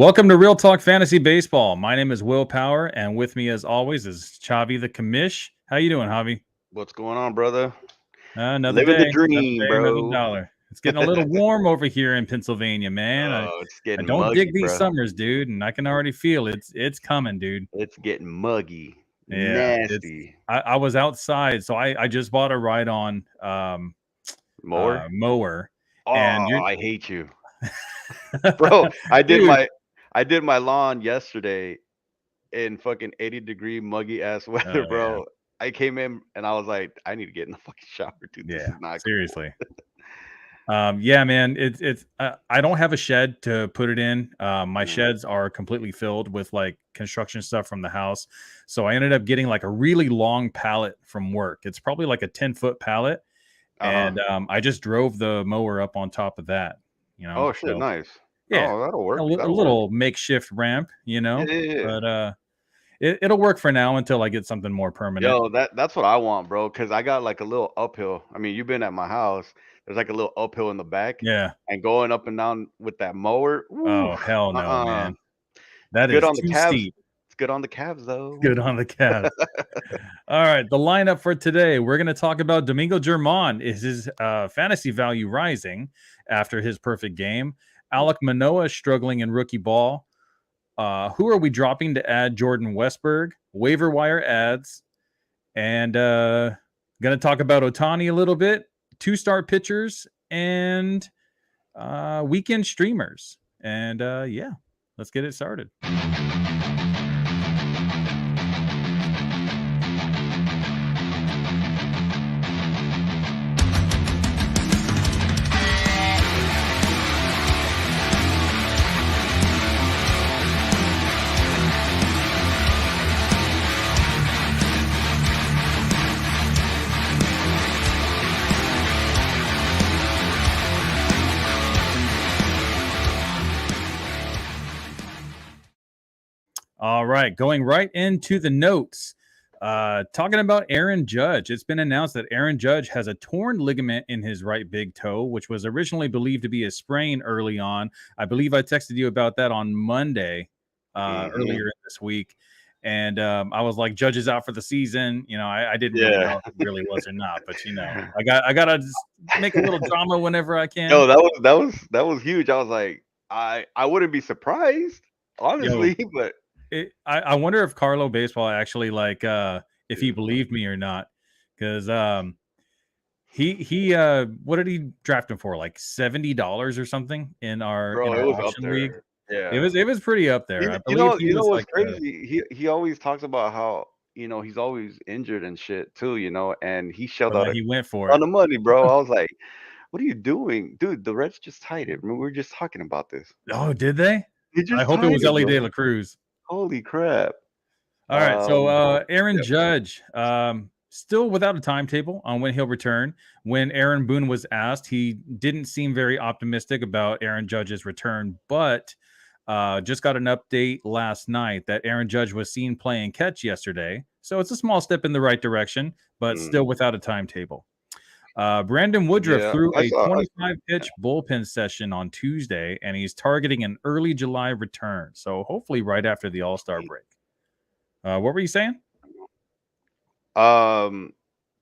Welcome to Real Talk Fantasy Baseball. My name is Will Power, and with me, as always, is Chavi the Commish. How you doing, Javi? What's going on, brother? Another Living the day, dream, another bro. dollar. It's getting a little warm over here in Pennsylvania, man. It's I getting don't muggy, dig these bro. summers, dude, and I can already feel it's coming, dude. It's getting muggy, Yeah, it's. nasty. I was outside, so I just bought a ride on More? mower, and Oh, you're, I hate you, bro. dude. I did my lawn yesterday in fucking 80-degree muggy ass weather, Oh yeah, bro. I came in and I was like, I need to get in the fucking shower, dude. This yeah. is not cool. Seriously. Yeah, man. It's I don't have a shed to put it in. My Mm, sheds are completely filled with like construction stuff from the house. So I ended up getting like a really long pallet from work. It's probably like a 10-foot pallet. uh-huh. And I just drove the mower up on top of that, Oh shit, So nice. yeah, Oh, that'll a, work. a That'll work. little makeshift ramp, Yeah, yeah, yeah. but it'll work for now until I get something more permanent. Yo, that's what I want, bro. Cause I got like a little uphill. I mean, you've been at my house. There's like a little uphill in the back, Yeah. and going up and down with that mower. Woo, Oh, hell no, man. It's That good is on the too calves. steep. It's good on the calves, though. Good on the Cavs. All right, the lineup for today. We're going to talk about Domingo German. Is his fantasy value rising after his perfect game? Alec Manoah struggling in rookie ball. Who are we dropping to add Jordan Westburg? Waiver wire ads. And going to talk about Ohtani a little bit. 2-star pitchers and weekend streamers. And yeah, let's get it started. All right, going right into the notes. Talking about Aaron Judge, it's been announced that Aaron Judge has a torn ligament in his right big toe, which was originally believed to be a sprain early on. I believe I texted you about that on Monday Hmm. earlier this week. And I was like, Judge is out for the season. I didn't really Yeah. know if he really was or not, but I gotta just make a little drama whenever I can. Yo, that was huge. I was like, I wouldn't be surprised, Yo, honestly, but I wonder if Carlo Baseball actually like if he dude, believed me or not, because he what did he draft him for, like $70 or something in our bro, it was up auction league? there. it Yeah. was it was pretty up there. You, I you believe know, he you know was what's like the crazy? He always talks about how he's always injured and shit too. And he shelled but out like a he went for it. ton of money, bro. I was like, what are you doing, dude? The Reds just tied it. Remember, we were just talking about this. Oh, did they? They I just hope it tied was it, Ellie De bro. La Cruz. Holy crap. All right, so Aaron Yep. Judge, still without a timetable on when he'll return. When Aaron Boone was asked, he didn't seem very optimistic about Aaron Judge's return, but just got an update last night that Aaron Judge was seen playing catch yesterday. So it's a small step in the right direction, but Mm. still without a timetable. Brandon Woodruff Yeah, threw I a saw. 25 pitch bullpen session on Tuesday, and he's targeting an early July return. So hopefully right after the All-Star break. What were you saying? Um,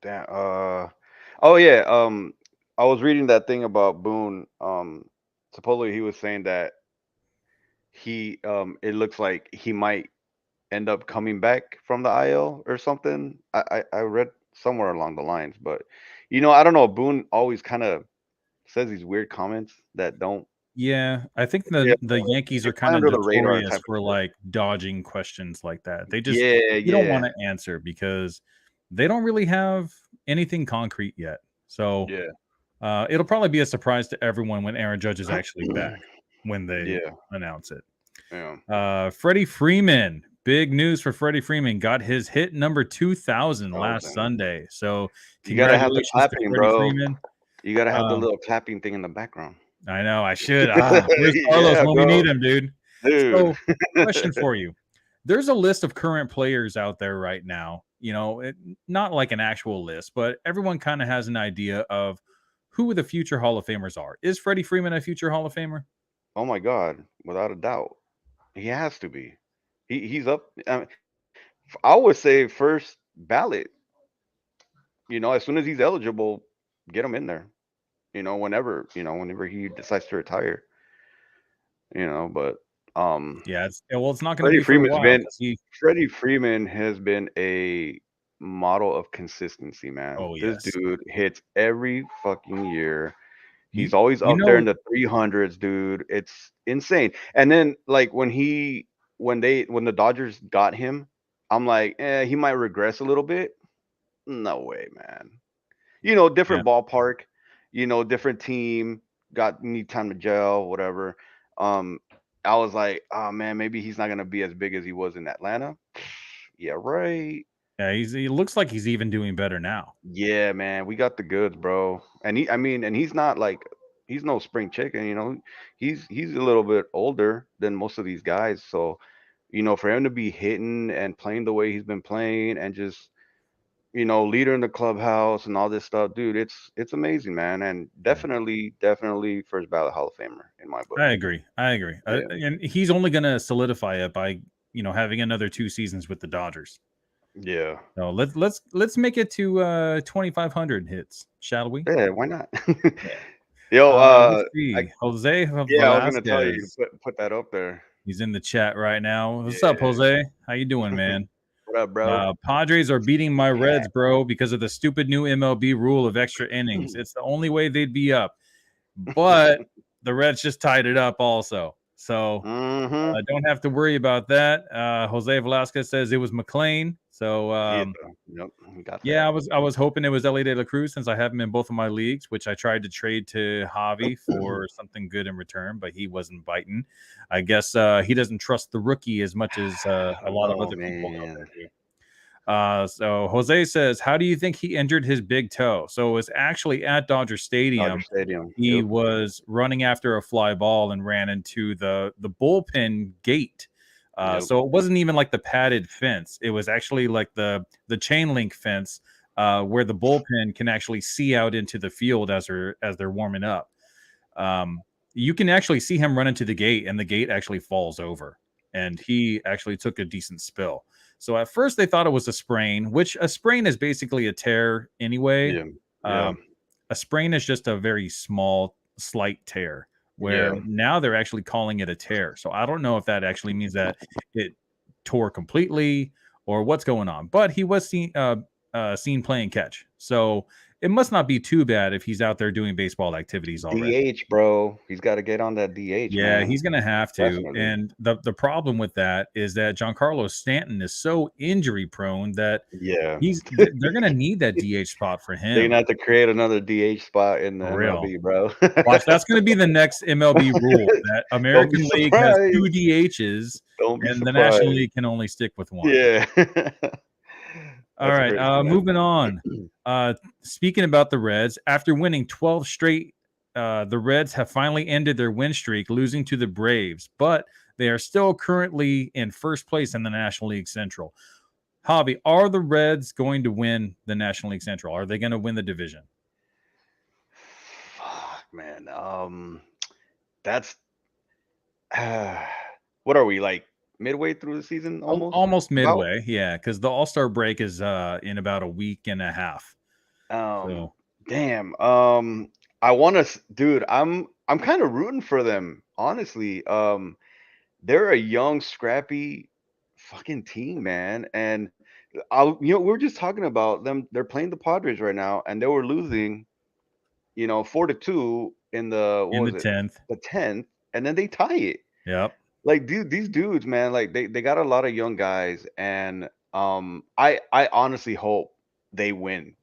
that, oh yeah. I was reading that thing about Boone. Supposedly he was saying that it looks like he might end up coming back from the IL or something. I read somewhere along the lines, but I don't know. Boone always kind of says these weird comments that don't. Yeah, I think Yeah, the Yankees they are fly kind of under the radar notorious type of for shit. like dodging questions like that. Yeah, You don't yeah, want to answer because they don't really have anything concrete yet. So yeah, it'll probably be a surprise to everyone when Aaron Judge is actually back when they yeah, announce it. yeah. Freddie Freeman, big news for Freddie Freeman, got his hit number 2,000 last 2000. Sunday. So You gotta have the congratulations to clapping, Freddie bro. Freeman. You gotta have the Um, little clapping thing in the background. I know I should. Where's Carlos Yeah, when we bro. need him, dude? Dude. So, question for you. There's a list of current players out there right now. Not like an actual list, but everyone kind of has an idea of who the future Hall of Famers are. Is Freddie Freeman a future Hall of Famer? Oh my God, without a doubt. He has to be. He's up. I would say first ballot. As soon as he's eligible, get him in there. Whenever he decides to retire. But Yeah, it's not going to Freddie be for a Freeman's while been because he. Freddie Freeman has been a model of consistency, man. Oh This yes, dude hits every fucking year. you He's always you up there in know the 300s, dude. It's insane. And then like when the Dodgers got him, I'm like, he might regress a little bit. No way, man. yeah. Different ballpark, different team, need time to gel, whatever. Um, I was like, oh man, maybe he's not gonna be as big as he was in Atlanta. Yeah, right. Yeah, he looks like he's even doing better now. Yeah, man, we got the goods, bro. And he's not like he's no spring chicken, He's a little bit older than most of these guys, so for him to be hitting and playing the way he's been playing and just leader in the clubhouse and all this stuff, dude. It's amazing, man, and Yeah. definitely first ballot Hall of Famer in my book. I agree. I agree. Yeah, And he's only going to solidify it by having another 2 seasons with the Dodgers. yeah, So let's make it to 2,500 hits, shall we? yeah. Why not? Yeah. Yo, Let's I, see. Jose yeah, I was gonna tell you to Velasquez. put that up there. He's in the chat right now. What's up, Yeah. Jose? How you doing, man? What up, bro? Padres are beating my Yeah. Reds, bro, because of the stupid new MLB rule of extra innings. It's the only way they'd be up. But the Reds just tied it up also. So Mm-hmm. don't have to worry about that. Jose Velasquez says it was McLean. So Yeah. Yep. We got yeah, that. I was hoping it was Ellie De La Cruz since I have him in both of my leagues, which I tried to trade to Javi for something good in return, but he wasn't biting. I guess he doesn't trust the rookie as much as I a don't lot of know, other people out there man. do. So Jose says, how do you think he injured his big toe? So it was actually at Dodger Dodger Stadium. Stadium. He Yep. was running after a fly ball and ran into the bullpen gate. Yep. So it wasn't even like the padded fence. It was actually like the chain link fence where the bullpen can actually see out into the field as they're warming up. You can actually see him run into the gate, and the gate actually falls over, and he actually took a decent spill. So at first they thought it was a sprain, which a sprain is basically a tear anyway. Yeah. Yeah. Um, a sprain is just a very small, slight tear, where Yeah. now they're actually calling it a tear. So I don't know if that actually means that it tore completely or what's going on. But he was seen playing catch, so it must not be too bad if he's out there doing baseball activities already. DH, bro. He's got to get on that DH, Yeah, man. he's gonna have to. Definitely. And the problem with that is that Giancarlo Stanton is so injury prone that Yeah. they're gonna need that DH spot for They're him gonna have to create another DH spot in the for real. MLB, bro. Watch, that's gonna be the next MLB rule that Don't be American League has surprised. two DHs Don't be and the National surprised. League can only stick with one. Yeah. All That's right, crazy, man. moving on. Speaking about the Reds, after winning 12 straight, the Reds have finally ended their win streak, losing to the Braves, but they are still currently in first place in the National League Central. Javi, are the Reds going to win the National League Central? Are they going to win the division? Fuck, man. That's what are we like midway through the season almost? Almost About midway, yeah, because the All-Star break is in about a week and a half. um, So damn. I want to, dude. I'm kind of rooting for them, honestly. They're a young, scrappy, fucking team, man. And we are just talking about them. They're playing the Padres right now, and they were losing, 4-2 in the what in the was it, 10th, the 10th, and then they tie it. yep. Like, dude, these dudes, man, like they got a lot of young guys, and I honestly hope they win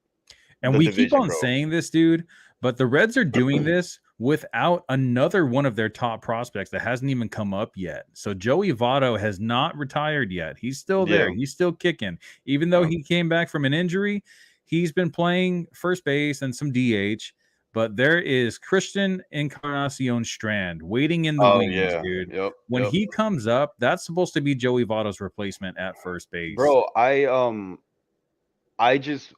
And the we keep division, on bro. saying this, dude, but the Reds are doing this without another one of their top prospects that hasn't even come up yet. So Joey Votto has not retired yet. He's still there. Yeah, He's still kicking. Even though yeah. he came back from an injury, he's been playing first base and some DH. But there is Christian Encarnacion Strand waiting in the Oh wings, yeah, dude. yep, When yep. he comes up, that's supposed to be Joey Votto's replacement at first base. Bro, I just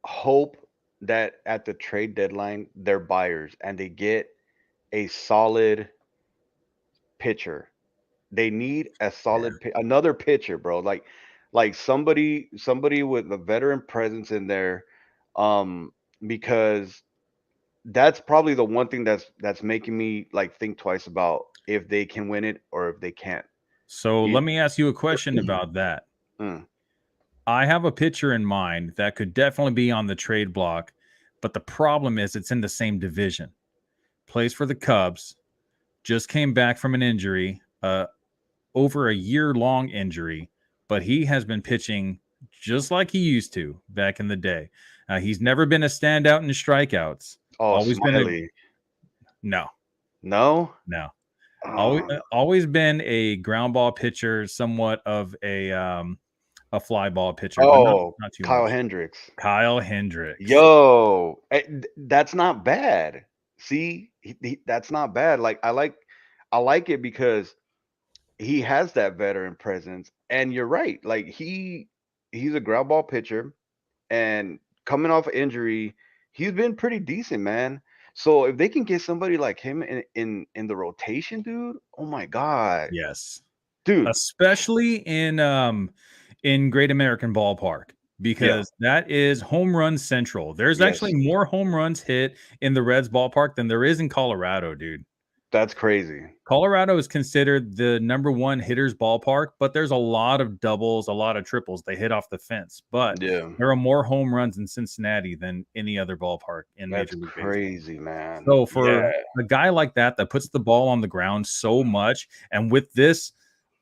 hope that at the trade deadline they're buyers and they get a solid pitcher. They need a Yeah. solid another pitcher, bro. Like somebody with a veteran presence in there, um, because that's probably the one thing that's making me like think twice about if they can win it or if they can't. So You, let me ask you a question about that. mm, I have a pitcher in mind that could definitely be on the trade block, but the problem is it's in the same division. Plays for the Cubs, just came back from an injury, over a year-long injury, but he has been pitching just like he used to back in the day. He's never been a standout in strikeouts. oh, Always been a Smiley. no, No. no. Always, Oh, always been a ground ball pitcher, somewhat of a fly ball pitcher, but oh, not too Kyle much. Hendricks. Kyle Hendricks. Yo, that's not bad. See, that's not bad. Like I like it because he has that veteran presence, and you're right. Like he's a ground ball pitcher, and coming off injury, he's been pretty decent, man. So if they can get somebody like him in the rotation, dude, oh my god, Yes. dude, Especially in Great American Ballpark, yeah, because that is home run central. There's actually yes, more home runs hit in the Reds ballpark than there is in Colorado, dude. that's crazy. Colorado is considered the number one hitters ballpark, but there's a lot of doubles, a lot of triples. They hit off the fence, but Yeah, there are more home runs in Cincinnati than any other ballpark in that's Major League Baseball. crazy, man. So Yeah, for a guy like that puts the ball on the ground so much, and with this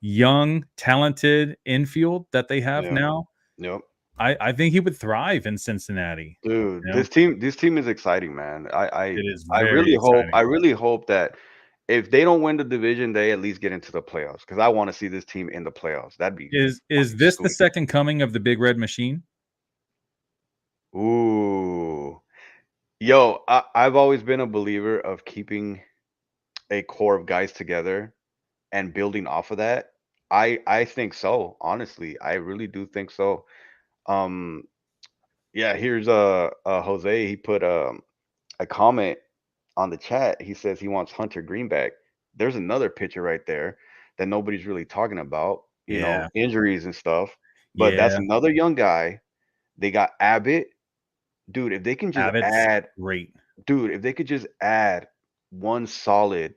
young, talented infield that they have yeah, now, yep. I think he would thrive in Cincinnati. Dude, You know, this team is exciting, man. it is very I exciting. really hope that if they don't win the division, they at least get into the playoffs because I want to see this team in the playoffs. That'd be Is fucking this the sweet. second coming of the Big Red Machine? Ooh, yo, I've always been a believer of keeping a core of guys together and building off of that. I think so. Honestly, I really do think so. Um, yeah. Here's Jose. He put a comment on the chat. He says he wants Hunter Greenback. There's another pitcher right there that nobody's really talking about, Yeah, injuries and stuff. But that's yeah. another young guy. They got Abbott. Dude, if they can just Abbott's add, great. dude, if they could just add one solid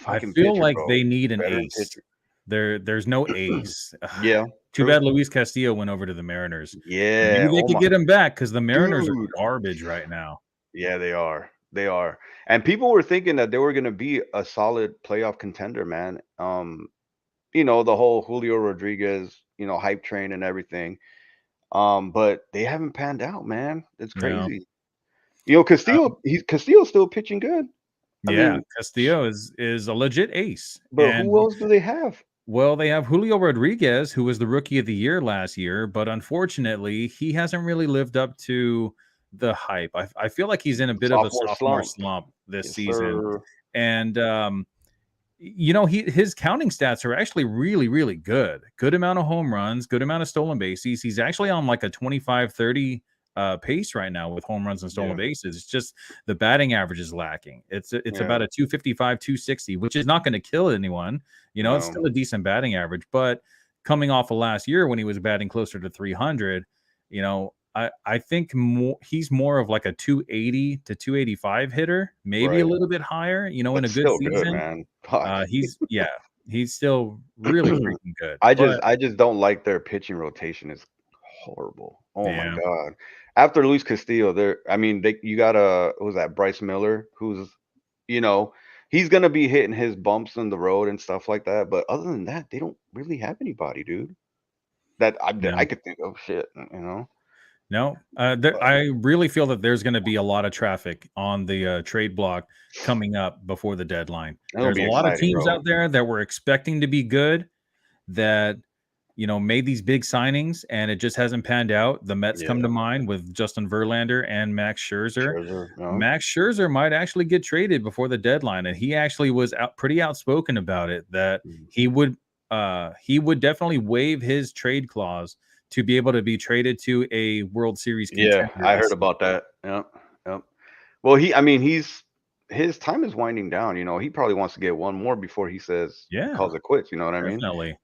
I fucking feel pitcher, like bro. they need an Veteran ace. pitcher. There's no ace. Yeah, Too true. bad Luis Castillo went over to the Mariners. Yeah. Maybe they Oh could my get him back because the Mariners are dude. garbage right now. Yeah, they are. They are. And people were thinking that they were gonna be a solid playoff contender, man. The whole Julio Rodriguez, hype train and everything. But they haven't panned out, man. It's No. crazy. Castillo's still pitching good. I Yeah, mean, Castillo is a legit ace. but who And else do they have? well, they have Julio Rodriguez, who was the rookie of the year last year, but unfortunately, he hasn't really lived up to the hype. I feel like he's in a bit of a Sophomore sophomore slump. slump this Yes, season. sir. And his counting stats are actually really, really good. Good amount of home runs, good amount of stolen bases. He's actually on like a 25-30 pace right now with home runs and stolen Yeah. bases. It's just the batting average is lacking. It's Yeah. about a 255, 260, which is not going to kill anyone. It's No. still a decent batting average, but coming off of last year when he was batting closer to 300, I think he's more of like a 280 to 285 hitter, maybe a Right. little bit higher, in But a good still good, season. man. Fuck. He's still really freaking good. I just But I just don't like their pitching rotation. It's horrible. Oh my yeah, god. After Luis Castillo, you got what was that, Bryce Miller, who's you know, he's gonna be hitting his bumps in the road and stuff like that. But other than that, they don't really have anybody, dude. That I no, could think of shit. no. But I really feel that there's going to be a lot of traffic on the trade block coming up before the deadline. it'll There's a be lot of exciting, teams bro. out there that were expecting to be good that made these big signings and it just hasn't panned out. The Mets come Yeah. to mind with Justin Verlander and Max Scherzer. Scherzer, no. Max Scherzer might actually get traded before the deadline, and he actually was pretty outspoken about it that Mm. he would definitely waive his trade clause to be able to be traded to a World Series Yeah, contender I this heard season. about that. Yep. Yep. Well, he's his time is winding down. He probably wants to get one more before he says Yeah, calls it quits. You know what I mean? definitely.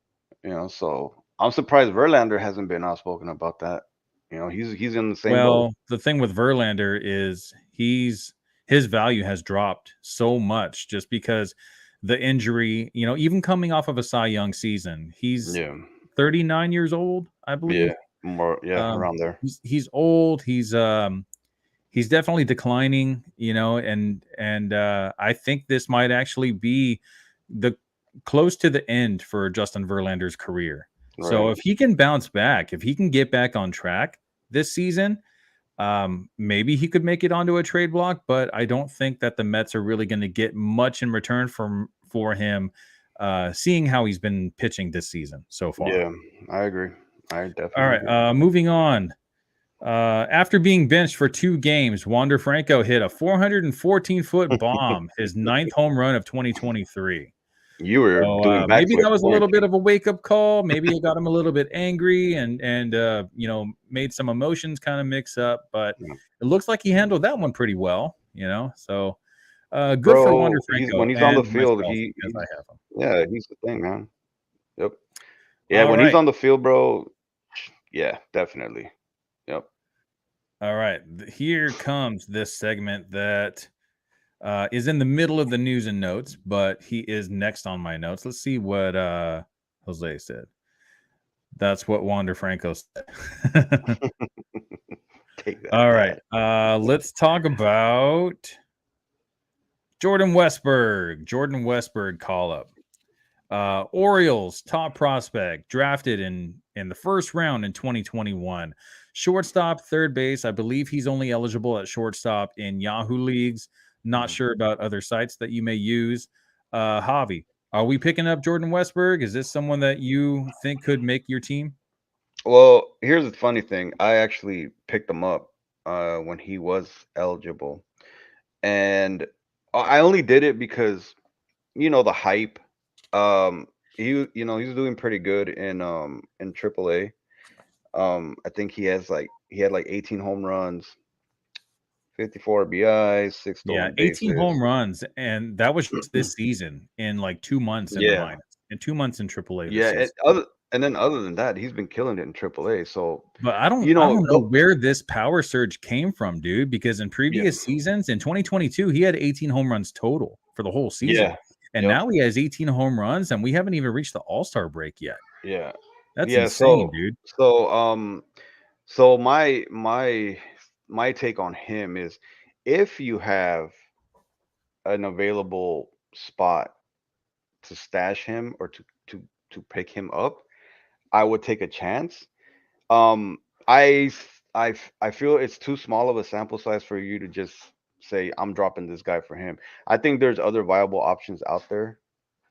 So I'm surprised Verlander hasn't been outspoken about that. He's in the same boat. Well, the thing with Verlander is his value has dropped so much just because the injury, even coming off of a Cy Young season, he's Yeah, 39 years old, I yeah, believe. more, yeah, around there. He's old. He's definitely declining, and I think this might actually be the close to the end for Justin Verlander's career. So Right. if he can bounce back, if he can get back on track this season, maybe he could make it onto a trade block, but I don't think that the Mets are really going to get much in return for him, seeing how he's been pitching this season so far. Yeah, I agree. I All definitely right, agree. moving on. After being benched for 2 games, Wander Franco hit a 414-foot bomb, his ninth home run of 2023. You were So doing maybe that backflips, was a weren't little bit of a wake up call. Maybe it got him a little bit angry and made some emotions kind of mix up. But you? it looks like he handled that one pretty well. So good for Wander Bro, Franco when he's on the and field, myself because I have him. yeah, he's the thing, man. Yep. Yeah, All when he's right. on the field, bro. Yeah, definitely. Yep. All right. Here comes this segment that is in the middle of the news and notes, but he is next on my notes. Let's see what Jose said. That's what Wander Franco said. Take that, All right. Dad. Let's talk about Jordan Westburg. Jordan Westburg call up. Orioles top prospect drafted in the first round in 2021. Shortstop, third base. I believe he's only eligible at shortstop in Yahoo leagues. Not Mhm. sure about other sites that you may use. Javi, are we picking up Jordan Westburg? Is this someone that you think could make your team? Well, here's the funny thing. I actually picked him up when he was eligible, and I only did it because the hype. He's doing pretty good in AAA. I think he had like 18 home runs, 54 RBIs, six Yeah, stolen 18 bases. home runs, and that was just this season in like 2 months in the Yeah, minors, in 2 months in AAA this yeah, season. and then other than that, he's been killing it in AAA. So But I don't you I know, don't know where this power surge came from, dude, because in yeah, previous seasons, in 2022, he had 18 home runs total for the whole season. yeah, And yep, now he has 18 home runs, and we haven't even reached the All-Star break yet. yeah, That's yeah. insane, So dude. so um so my take on him is if you have an available spot to stash him or to pick him up, I would take a chance. Um, I feel it's too small of a sample size for you to just say I'm dropping this guy for him. I think there's other viable options out there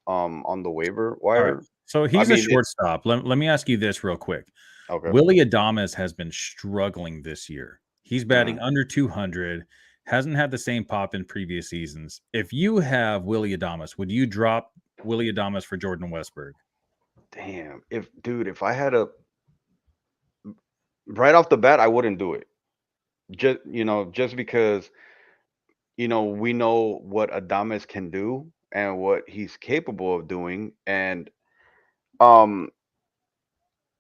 on the waiver All right. wire. So I he's a mean, shortstop. Let me ask you this real quick. okay. Willie Adames has been struggling this year. He's batting Mm, under 200, hasn't had the same pop in previous seasons. If you have Willie Adames, would you drop Willie Adames for Jordan Westburg? damn. If I had a right off the bat, I wouldn't do it. Just because we know what Adames can do and what he's capable of doing, and um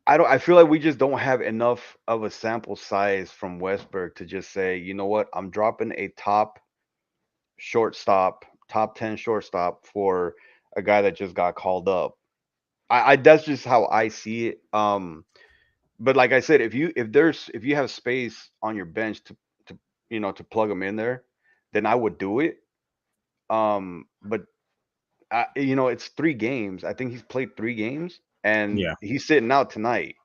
I feel like we just don't have enough of a sample size from Westberg to just say, you know what, I'm dropping a top 10 shortstop for a guy that just got called up. I That's just how I see it. But like I said, if you have space on your bench to plug him in there, then I would do it. But it's 3 games. I think he's played 3 games, and Yeah. he's sitting out tonight.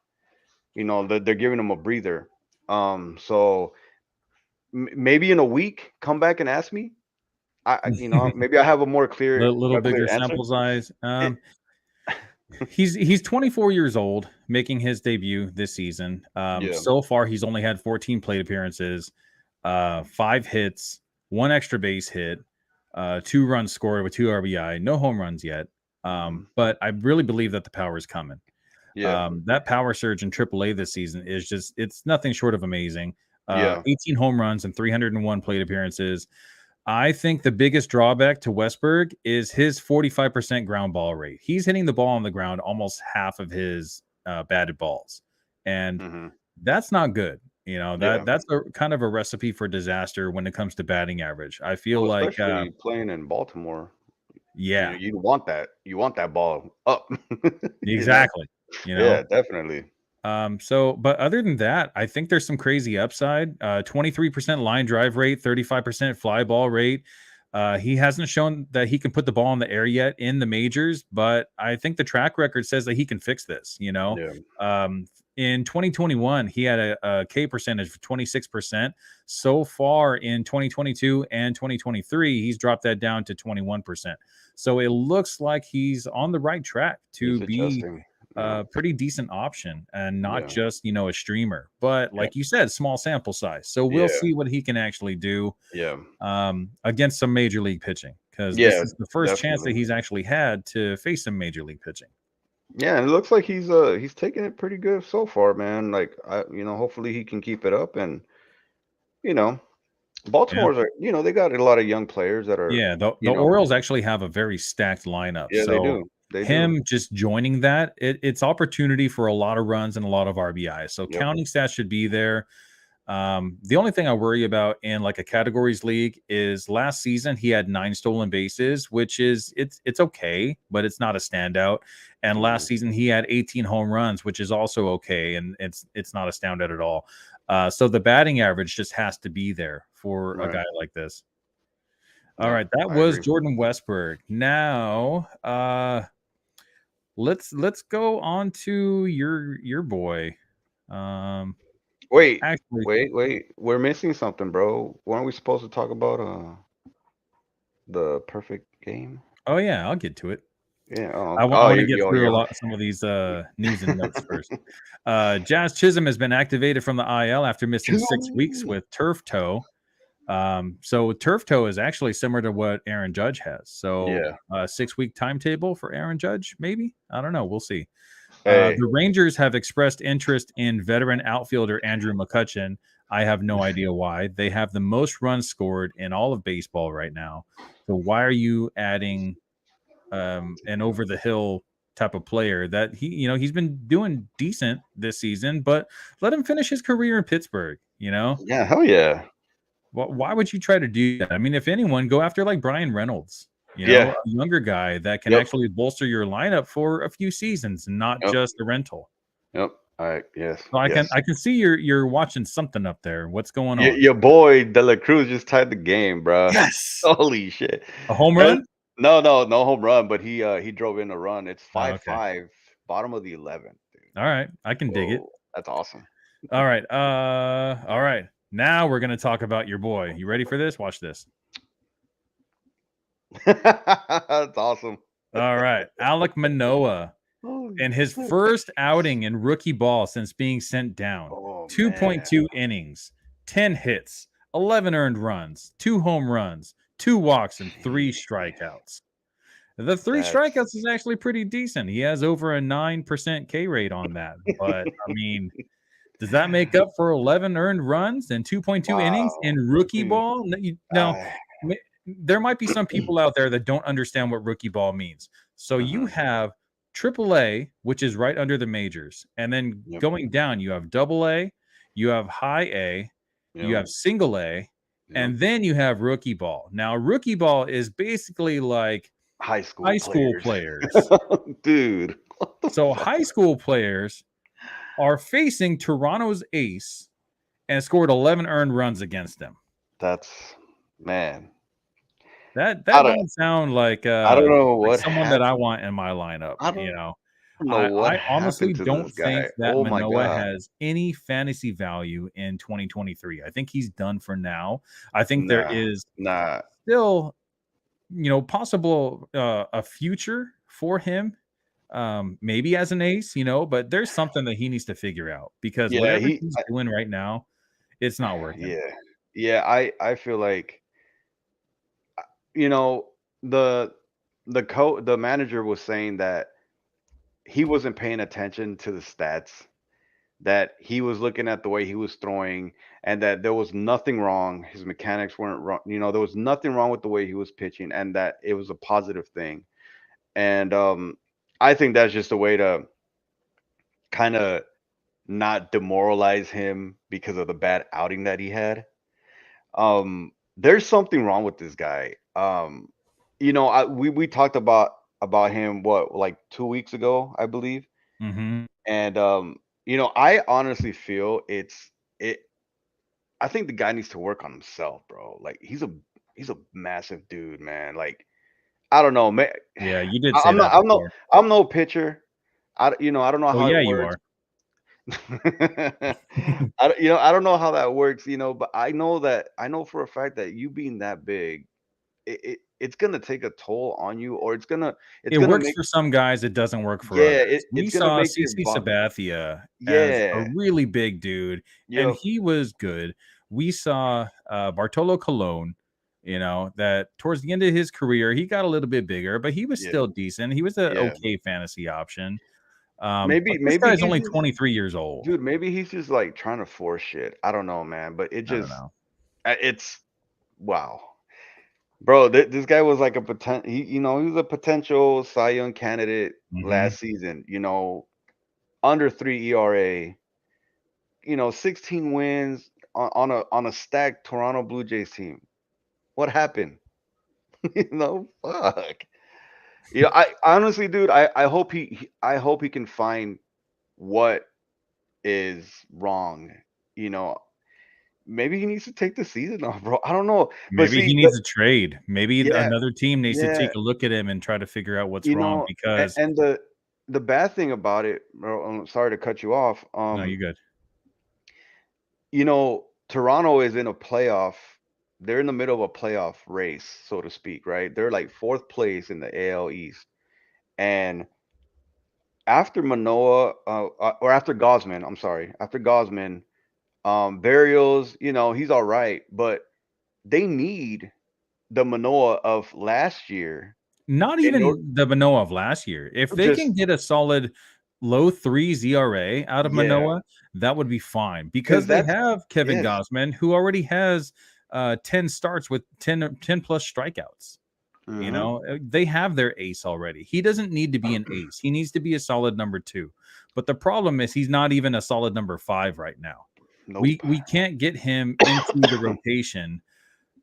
They're giving him a breather. So maybe in a week, come back and ask me. Maybe I have a more clear Little a clear bigger answer. sample size. It, He's 24 years old, making his debut this season. yeah, So far, he's only had 14 plate appearances, 5 hits, one extra base hit, 2 runs scored with 2 RBI, no home runs yet. mhm, But I really believe that the power is coming. yeah, That power surge in AAA this season is it's nothing short of amazing. yeah, 18 home runs and 301 plate appearances. I think the biggest drawback to Westberg is his 45% ground ball rate. He's hitting the ball on the ground almost half of his batted balls, and Hmm. that's not good. Yeah. That's a kind of a recipe for disaster when it comes to batting average. I feel Well, like, especially playing in Baltimore, yeah, you want that. You want that ball up. you know? exactly. You know, Yeah, definitely. but other than that, I think there's some crazy upside. 23% line drive rate, 35% fly ball rate. He hasn't shown that he can put the ball in the air yet in the majors, but I think the track record says that he can fix this. Yeah. Um, in 2021, he had a K percentage of 26%. So far in 2022 and 2023, he's dropped that down to 21%. So it looks like he's on the right track to He's be adjusting. Yeah. a pretty decent option and not Yeah. just, a streamer. But Yeah. like you said, small sample size. So we'll Yeah. see what he can actually do Yeah. against some major league pitching, because this Yeah. is the first chance that Definitely. he's actually had to face some major league pitching. Yeah, and it looks like he's taking it pretty good so far, man. Like hopefully he can keep it up and you know, Yeah. Baltimore's are, they got a lot of young players that are, Yeah, the you know, Orioles actually have a very stacked lineup. yeah, they So do. They do. him just joining that, it's opportunity for a lot of runs and a lot of RBI. So Yep. counting stats should be there. The only thing I worry about in like a categories league is last season he had 9 stolen bases, which is it's okay, but it's not a standout. And Mhm. last season he had 18 home runs, which is also okay, and it's not a standout at all. So the batting average just has to be there for a Right. guy like this. All Yeah, right, that I was agree. Jordan Westburg. Now, let's go on to your boy. Um, Wait, actually, wait. We're missing something, bro. Weren't we supposed to talk about the perfect game? oh yeah, I'll get to it. Yeah. I Oh, wanna get through a you lot some of these, news and notes first. Jazz Chisholm has been activated from the IL after missing 6 weeks with turf toe. So turf toe is actually similar to what Aaron Judge has. So, Yeah. 6-week timetable for Aaron Judge, maybe? I don't know, we'll see. Hey. The Rangers have expressed interest in veteran outfielder Andrew McCutchen. I have no idea why. They have the most runs scored in all of baseball right now. So why are you adding an over the hill type of player that he's been doing decent this season, but let him finish his career in Pittsburgh. Yeah. Hell yeah. Why would you try to do that? I mean, if anyone, go after like Brian Reynolds, a Yeah. younger guy that can Yep. actually bolster your lineup for a few seasons, not Yep. just a rental. Yep. All right. Yes. So I can Yes. I can see you're watching something up there. What's going on? Your boy De La Cruz just tied the game, bro. Yes, Holy shit. a home And run. no home run, but he drove in a run. It's Oh, five okay, five, bottom of the 11th, dude. all right, I can dig it. Whoa, that's awesome. All right. Now we're gonna talk about your boy. You ready for this? Watch this. That's awesome. All right. Alek Manoah Holy in his shit. first outing in rookie ball since being sent down. Oh man. 2.2 innings, 10 hits, 11 earned runs, 2 home runs, 2 walks, and 3 Jeez, strikeouts. The 3 that's strikeouts is actually pretty decent. He has over a 9% K rate on that. But I mean, does that make up for 11 earned runs and 2.2 innings wow, in rookie dude. ball? No, I, there might be some people out there that don't understand what rookie ball means. So you mhm, have AAA, which is right under the majors, and then yep, going down, you have double A, you have high A, you yep, have single A, yep. and then you have rookie ball. Now, rookie ball is basically like High school high school players, players. dude. What the So fuck? high school players are facing Toronto's ace and scored 11 earned runs against them. That's man. I That don't. don't sound I don't know like what someone that I happened. want in my lineup. I don't know what I honestly happened to don't this think guy. that Oh my Manoah god. has any fantasy value in 2023. I think he's done for now. I think there Nah, is nah. still, possible a future for him, maybe as an ace, but there's something that he needs to figure out because Yeah, whatever he's doing right now, it's not working. yeah, yeah. I feel like you know the the manager was saying that he wasn't paying attention to the stats that he was looking at the way he was throwing, and that there was nothing wrong. His mechanics weren't wrong. There was nothing wrong with the way he was pitching, and that it was a positive thing. And I think that's just a way to kind of not demoralize him because of the bad outing that he had. There's something wrong with this guy. We talked about him what, like 2 weeks ago, I believe. Hmm. And I honestly feel it. I think the guy needs to work on himself, bro. Like he's a massive dude, man. Like I don't know, man. Yeah, you did I- say I'm not that I'm no before. I'm no pitcher. I don't know Oh how it yeah, you works. are. I don't know how that works, but I know for a fact that you being that big, it's gonna take a toll on you, or it's It gonna works make for some guys, it doesn't work for yeah, others. We it's gonna saw make your CC body. Sabathia as a Yeah, really big dude, and yep, he was good. We saw Bartolo Colon, that towards the end of his career, he got a little bit bigger, but he was yeah, still decent. He was an yeah. okay fantasy option. But Maybe this maybe guy's he's only just 23 years old. dude. Maybe he's just like trying to force shit. I don't know, man. But I don't know. it's wow, bro. This guy was like a he was a potential Cy Young candidate Mhm. last season. Under 3 ERA. 16 wins on a stacked Toronto Blue Jays team. What happened? Fuck. I honestly, dude, I hope he can find what is wrong. You know, Maybe he needs to take the season off, bro. I don't know, but Maybe see, he needs a trade. Maybe yeah, another team needs to yeah, take a look at him and try to figure out what's you wrong know, because and the bad thing about it, bro, I'm sorry to cut you off. no, you good. Toronto is in a playoff. They're in the middle of a playoff race, so to speak, right? They're like fourth place in the AL East, and after Manoah, or after Gosman, I'm sorry, after Gosman, Barrios, he's all right, but they need the Manoah of last year Not in order, even the Manoah of last year. If they just can get a solid low threes ERA out of yeah, Manoah, that would be fine because because they that's have Kevin yes, Gausman, who already has 10 starts with 10 plus strikeouts. hmm They have their ace already. He doesn't need to be an ace. He needs to be a solid number two. But the problem is he's not even a solid number five right now. We nope, we can't get him into the rotation.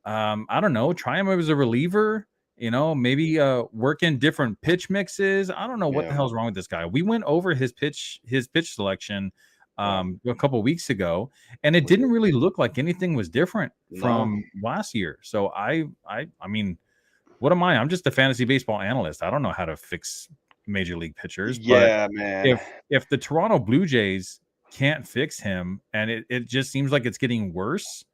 I don't know, try him as a reliever, maybe work in different pitch mixes. I don't know what the yeah, hell's wrong with this guy. We went over his pitch selection yeah, a couple weeks ago, and it we did. didn't really look like anything was different No, from last year. So I mean, what am I? I'm just a fantasy baseball analyst. I don't know how to fix major league pitchers, but yeah, man, if the Toronto Blue Jays can't fix him and it just seems like it's getting worse,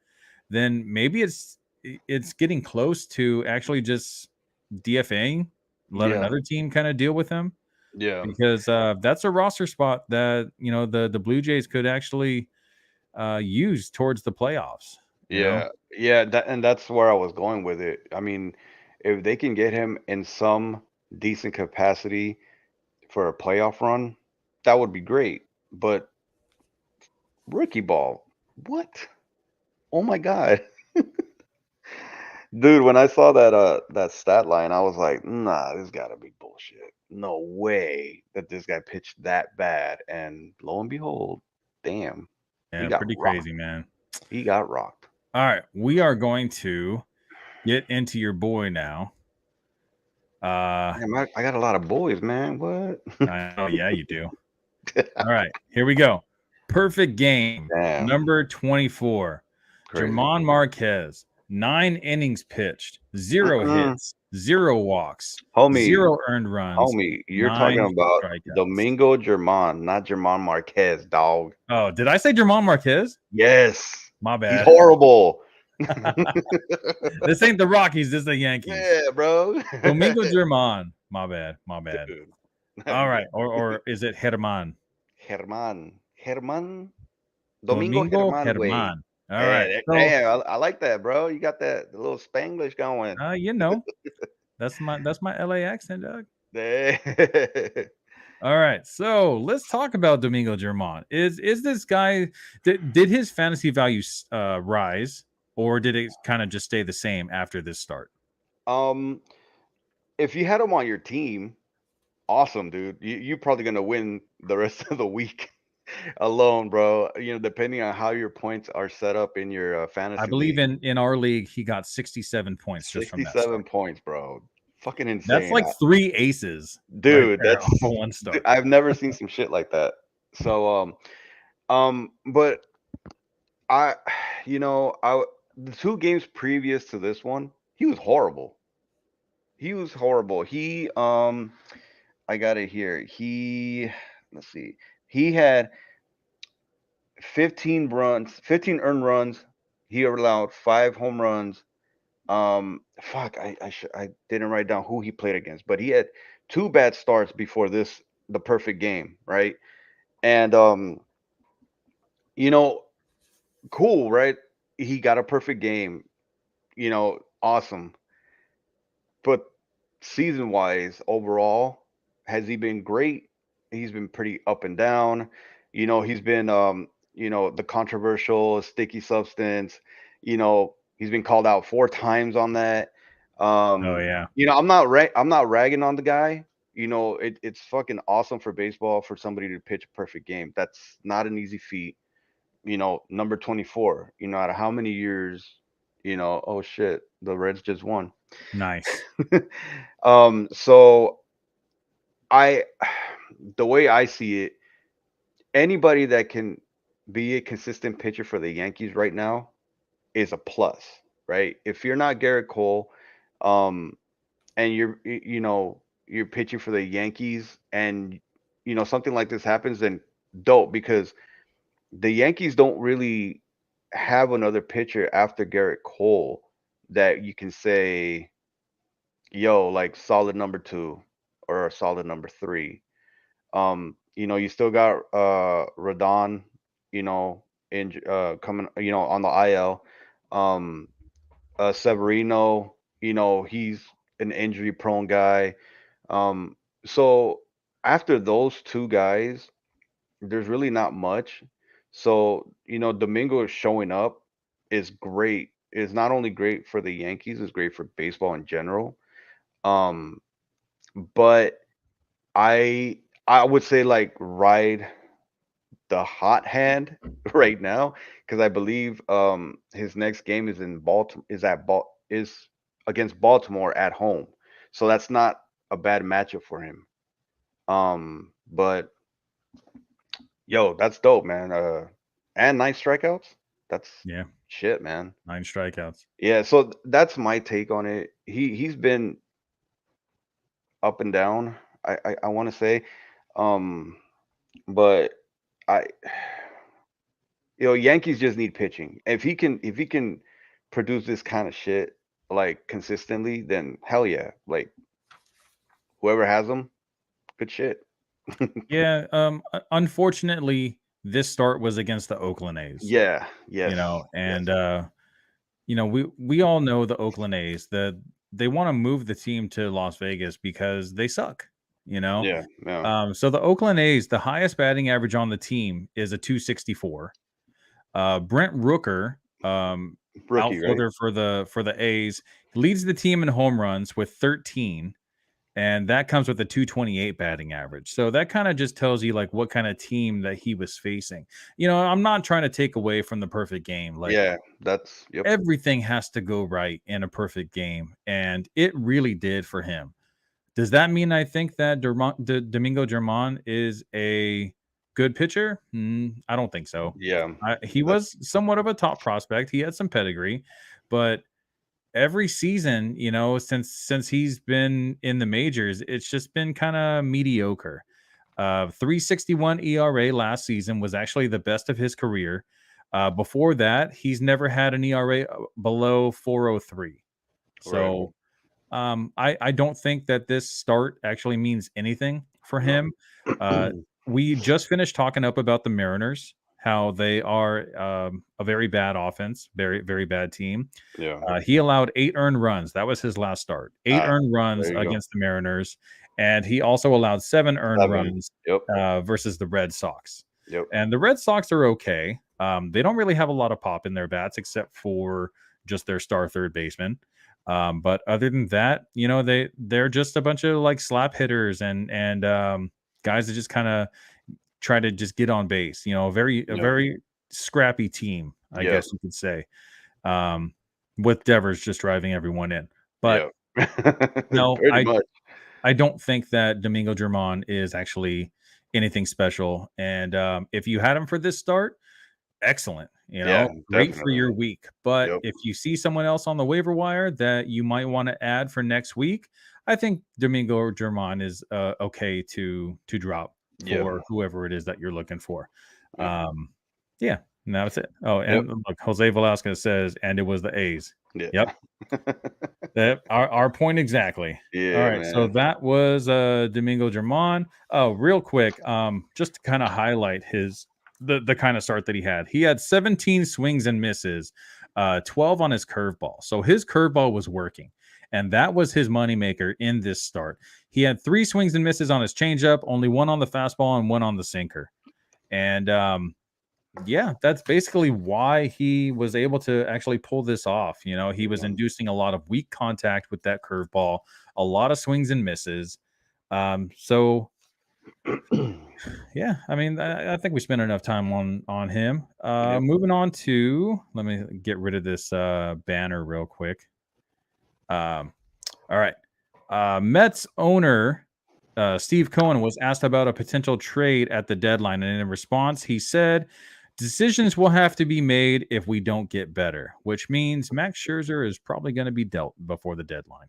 then maybe it's getting close to actually just DFAing, let yeah, another team kind of deal with him yeah, because that's a roster spot that the Blue Jays could actually use towards the playoffs. You know, yeah. And that's where I was going with it. I mean, if they can get him in some decent capacity for a playoff run, that would be great. But rookie ball, what? Oh my god, dude! When I saw that stat line, I was like, nah, this got to be bullshit. No way that this guy pitched that bad. And lo and behold, damn, he yeah, got pretty rocked. crazy, man. He got rocked. All right, we are going to get into your boy now. Damn, I got a lot of boys, man. What? Yeah, you do. All right, here we go. Perfect game, Damn, number 24. crazy. German Marquez, 9 innings pitched, zero Mm-mm. hits, zero walks, Homie, zero earned runs, homie, you're talking nine about strikeouts. Domingo German, not German Marquez, dog. Oh, did I say German Marquez? Yes, My he's bad. horrible. This ain't the Rockies, this is the Yankees. Yeah, bro. Domingo German. My bad. My bad. Dude. All Yeah. right. Or is it Herman? Herman, Domingo Domingo Herman way. Herman. All right. Yeah, So damn, I like that, bro. You got that the little Spanglish going. you know, that's my LA accent, Doug. Yeah. All right, so let's talk about Domingo German. Is this guy did his fantasy values rise, or did it kind of just stay the same after this start? Um, if you had him on your team, awesome, dude. You're probably gonna win the rest of the week alone, bro. Depending on how your points are set up in your I fantasy believe league. in our league he got 67 points just from that 67 start. points, bro. Fucking That's insane. like 3 aces right Dude, there off of one start. I've never seen some shit like that. So but I the two games previous to this one, he was horrible. He was horrible. I got it here. Let's see. He had 15 earned runs. He allowed 5 home runs. Fuck, I didn't write down who he played against, but he had two bad starts before the perfect game, right? And you know, cool, right? He got a perfect game, awesome. But season wise, overall, has he been great? He's been pretty up and down. He's been the controversial sticky substance. He's been called out 4 times on that. Oh yeah. I'm not ragging on the guy. It's fucking awesome for baseball for somebody to pitch a perfect game. That's not an easy feat. Number 24, out of how many years, oh shit, the Reds just won. Nice. So I, the way I see it, anybody that can be a consistent pitcher for the Yankees right now is a plus, right? If you're not Garrett Cole, um, and you're pitching for the Yankees, and something like this happens, then dope, because the Yankees don't really have another pitcher after Garrett Cole that you can say, yo, like solid number two or a solid number three. You still got Rodon, coming, on the IL. Um, Severino, he's an injury prone guy. Um, so after those two guys, there's really not much. So, Domingo showing up is great. Is not only great for the Yankees, it's great for baseball in general. Um, but I would say like ride the hot hand right now, because I believe his next game is in Baltimore is against Baltimore at home. So that's not a bad matchup for him. But yo, that's dope, man. And 9 strikeouts. That's Yeah, shit, man. 9 strikeouts. Yeah, so that's my take on it. He's been up and down. I want to say, um, but I Yankees just need pitching. If he can produce this kind of shit like consistently, then hell yeah. Like whoever has him, good shit. Yeah, unfortunately, this start was against the Oakland A's, Yeah, yes, yes. and we all know the Oakland A's that they want to move the team to Las Vegas because they suck, you know. Yeah, yeah. So the Oakland A's, the highest batting average on the team is a 264. Brent Rooker, Rookie, right? outfielder for the A's, leads the team in home runs with 13, and that comes with a 228 batting average. So that kind of just tells you like what kind of team that he was facing. I'm not trying to take away from the perfect game. Like Yeah, that's yep. everything has to go right in a perfect game, and it really did for him. Does that mean I think that Domingo German is a good pitcher? I don't think so. Yeah, He that's was somewhat of a top prospect. He had some pedigree, but every season, since he's been in the majors, it's just been kind of mediocre. 361 ERA last season was actually the best of his career. Before that, he's never had an ERA below 403. right. So I don't think that this start actually means anything for No. him. We just finished talking up about the Mariners, how they are a very bad offense, very, very bad team. Yeah. He allowed 8 earned runs. That was his last start. 8 Ah, earned runs there you go. against the Mariners. and he also allowed 7 earned 7. runs Yep. versus the Red Sox. Yep. And the Red Sox are okay. They don't really have a lot of pop in their bats except for just their star third baseman. But other than that, they're just a bunch of like slap hitters and guys that just kind of try to just get on base. A Yep. very scrappy team, I Yep. guess you could say. Um, with Devers just driving everyone in. But Yep. no, Pretty I much. I don't think that Domingo German is actually anything special. And if you had him for this start, excellent. Yeah, Great for definitely. your week. But Yep. if you see someone else on the waiver wire that you might want to add for next week, I think Domingo German is okay to drop Yep. for whoever it is that you're looking for. Yep. Um, yeah, and that was it. Oh, Yep. and look, Jose Velasquez says, and it was the A's. Yeah. Yep, that our point exactly. All Yeah, right, so man. that was Domingo German. Oh, real quick, just to kind of highlight the kind of start that he had. He had 17 swings and misses, 12 on his curveball. So his curveball was working, and that was his moneymaker in this start. He had 3 swings and misses on his changeup, only 1 on the fastball and 1 on the sinker. And yeah, that's basically why he was able to actually pull this off. He was Yeah. inducing a lot of weak contact with that curveball, a lot of swings and misses. So yeah, I mean, I think we spent enough time on him. Yep. Moving on to, let me get rid of this banner real quick. All right. Mets owner Steve Cohen was asked about a potential trade at the deadline, and in response, he said, "Decisions will have to be made if we don't get better," which means Max Scherzer is probably going to be dealt before the deadline.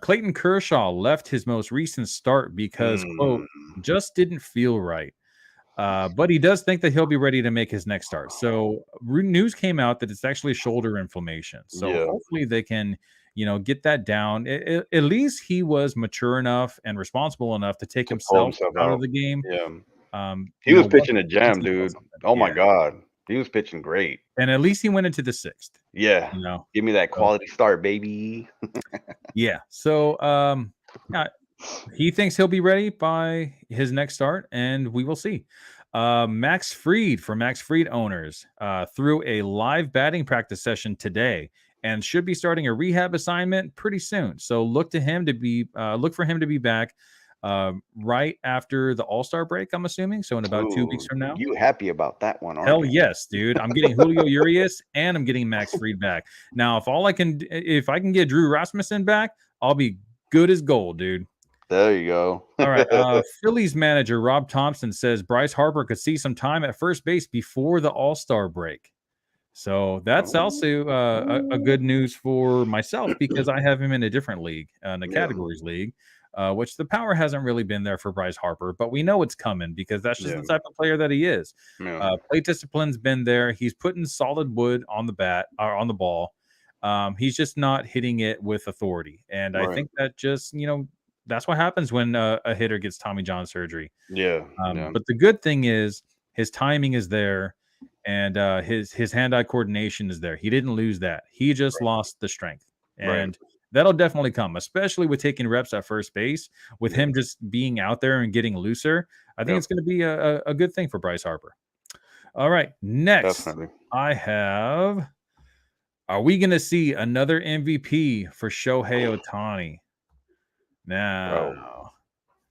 Clayton Kershaw left his most recent start because, quote, Mm. just didn't feel right. But he does think that he'll be ready to make his next start. So news came out that it's actually shoulder inflammation. So Yeah. hopefully they can, get that down. At least he was mature enough and responsible enough to take To pull himself himself out of out. the game. Yeah. He was pitching a jam, Once he felt dude. something. Oh my Yeah, god. He was pitching great. and at least he went into the sixth. Yeah. You know, Give me that so quality start, baby. yeah. So yeah, he thinks he'll be ready by his next start, and we will see. Max Fried for Max Fried owners threw a live batting practice session today and should be starting a rehab assignment pretty soon. So look for him to be back right after the All-Star break. I'm assuming so in about 2 weeks Ooh, from now. you happy about that one, aren't Hell you? yes, dude! I'm getting Julio Urias and I'm getting Max Fried back. Now, if I can get Drew Rasmussen back, I'll be good as gold, dude. There you go. All right. Phillies manager Rob Thompson says Bryce Harper could see some time at first base before the All-Star break. So that's Oh, also a good news for myself because I have him in a different league, in the yeah, categories league, which the power hasn't really been there for Bryce Harper, but we know it's coming because that's just yeah, the type of player that he is. yeah. Plate discipline's been there. He's putting solid wood on the bat or on the ball. He's just not hitting it with authority, and I Right. think that just that's what happens when a hitter gets Tommy John surgery. Yeah, yeah. But the good thing is his timing is there, and his hand-eye coordination is there. He didn't lose that. He just lost the strength, Right. and that'll definitely come, especially with taking reps at first base. With Yeah, him just being out there and getting looser, I think yep, it's going to be a good thing for Bryce Harper. All right, next definitely. I have. Are we going to see another MVP for Shohei Ohtani? Bro. Now,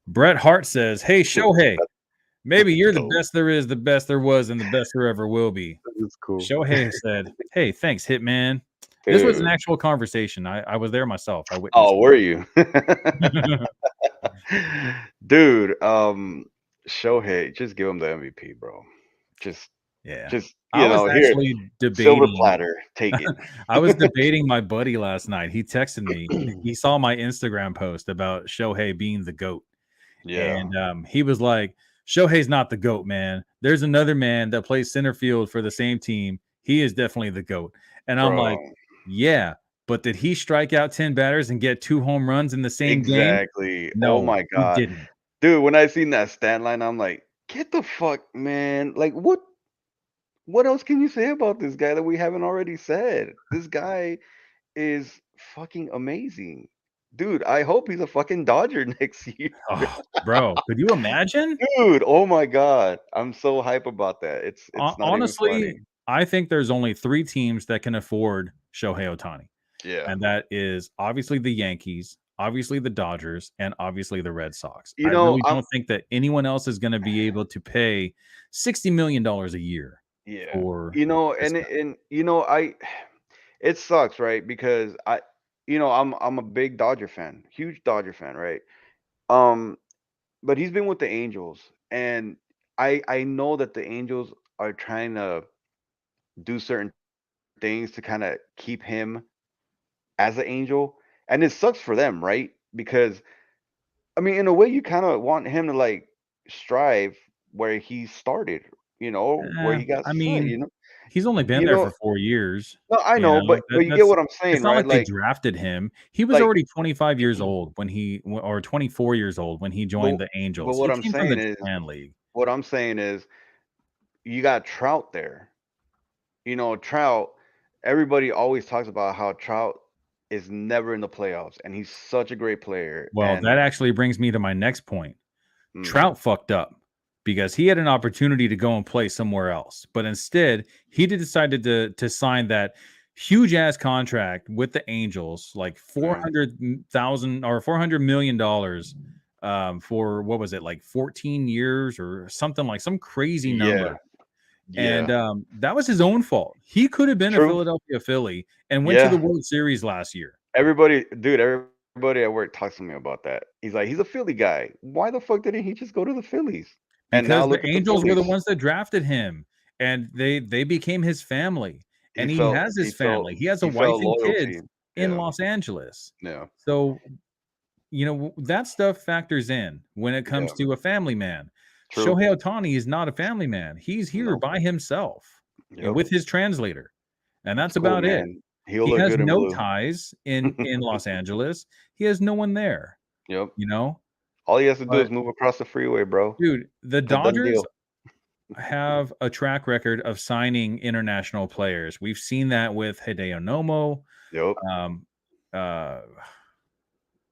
Bret Hart says, "Hey Shohei, maybe you're the Dope. best there is, the best there was, and the best there ever will be." That's cool. Shohei said, "Hey, thanks, Hitman." This was an Dude. actual conversation. I was there myself. I witnessed Oh, were you? it. Dude, Shohei, just give him the MVP, bro. Just Yeah. just, I was here, actually silver debating platter, take it. I was debating my buddy last night. He texted me. He saw my Instagram post about Shohei being the GOAT. Yeah, And he was like, "Shohei's not the GOAT, man. There's another man that plays center field for the same team. He is definitely the GOAT." And I'm bro. like, "Yeah, but did he strike out 10 batters and get 2 home runs in the same game? Exactly. Oh No, my he god. didn't." Dude, when I seen that stat line, I'm like, "Get the fuck, man." Like, what else can you say about this guy that we haven't already said? This guy is fucking amazing. dude, I hope he's a fucking Dodger next year. Oh, bro, could you imagine? Dude, oh my god. I'm so hype about that. It's not even Honestly, funny. I think there's only 3 teams that can afford Shohei Ohtani, Yeah. and that is obviously the Yankees, obviously the Dodgers, and obviously the Red Sox. You I know, really I'm don't think that anyone else is gonna be able to pay $60 million a year yeah. for You know, this and guy. and you know, I it sucks, right? Because I'm a big Dodger fan, huge Dodger fan, right? Um, but he's been with the Angels, and I know that the Angels are trying to do certain things to kind of keep him as an Angel, and it sucks for them, right? Because I mean, in a way, you kind of want him to like strive where he started, where he got I set, mean, he's only been there for 4 years, No, I you know, know? but you get That's what I'm it's saying, not right? like they drafted him. He was Like, already 25 years old when or 24 years old when he but joined the but Angels. what He I'm came from the saying is, Japan League. you got Trout there. Trout. Everybody always talks about how Trout is never in the playoffs, and he's such a great player. Well, that And actually brings me to my next point. mm, Trout fucked up because he had an opportunity to go and play somewhere else, but instead he decided to sign that huge ass contract with the Angels, like mm, 400,000 or $400 million, for what was it, like 14 years or something, like some crazy yeah, number. And yeah, that was his own fault. He could have been a true, Philadelphia Philly and went to the yeah. World Series last year. Everybody at work talks to me about that. He's like, he's a Philly guy. Why the fuck didn't he just go to the Phillies? And now Because the look at the Angels were the Phillies. ones that drafted him, and they became his family, He and he felt has he his felt family. He has a he wife felt and loyalty. kids in Yeah, Los Angeles. yeah, So, that stuff factors in when it yeah. comes to a family man. True. Shohei Ohtani is not a family man. He's here Nope. by himself and Yep. with his translator, and It's that's cool, about it. man. He'll He look has good in no blue. ties in Los Angeles. He has no one there, Yep. you know? All he has to do But is move across the freeway, bro. dude, the It's a done Dodgers deal. have a track record of signing international players. We've seen that with Hideo Nomo, Yep. um, uh,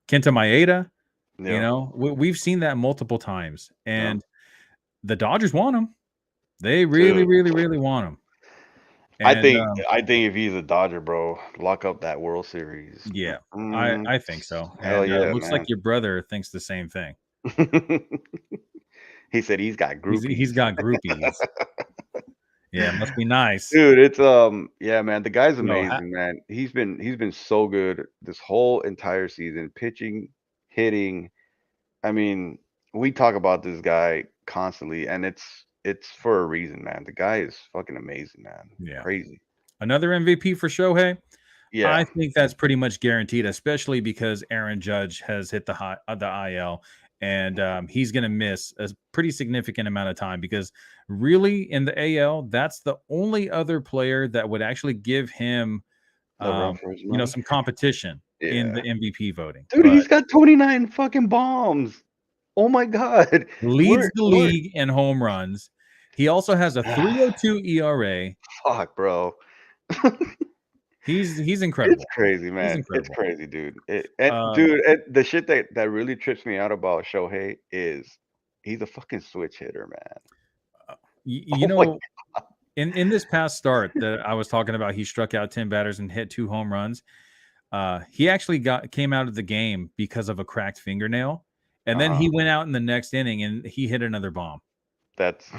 Kenta Maeda. Yep. We've seen that multiple times, Yep. and the Dodgers want him. They really, Dude, really, really want him. I And think I think if he's a Dodger, bro, lock up that World Series. yeah, Mm, I think so. hell And yeah, looks like man. your brother thinks the same thing. He said he's got He's groupies. got groupies. Yeah, must be nice. Dude, it's yeah, man. The guy's Yo, amazing, man. He's been so good this whole entire season, pitching, hitting. I mean, we talk about this guy constantly, and it's for a reason, man. The guy is fucking amazing, man. yeah, Crazy. another MVP for Shohei. I Yeah. think that's pretty much guaranteed, especially because Aaron Judge has hit the IL, and he's going to miss a pretty significant amount of time because really in the AL, that's the only other player that would actually give him, The run for his money. some competition in Yeah. the MVP voting. Dude, But he's got 29 fucking bombs. Oh my god. leads We're the we're league in home runs. He also has a 3.02 ERA. fuck, bro. He's It's incredible. crazy, He's man. It's incredible. crazy, dude. And Um, dude, the shit that really trips me out about Shohei is he's a fucking switch hitter, man. you Oh my know, in this past start that I was talking about, he struck out 10 batters and hit 2 home runs. He actually came out of the game because of a cracked fingernail, and then uh he went out in the next inning and he hit another bomb. that's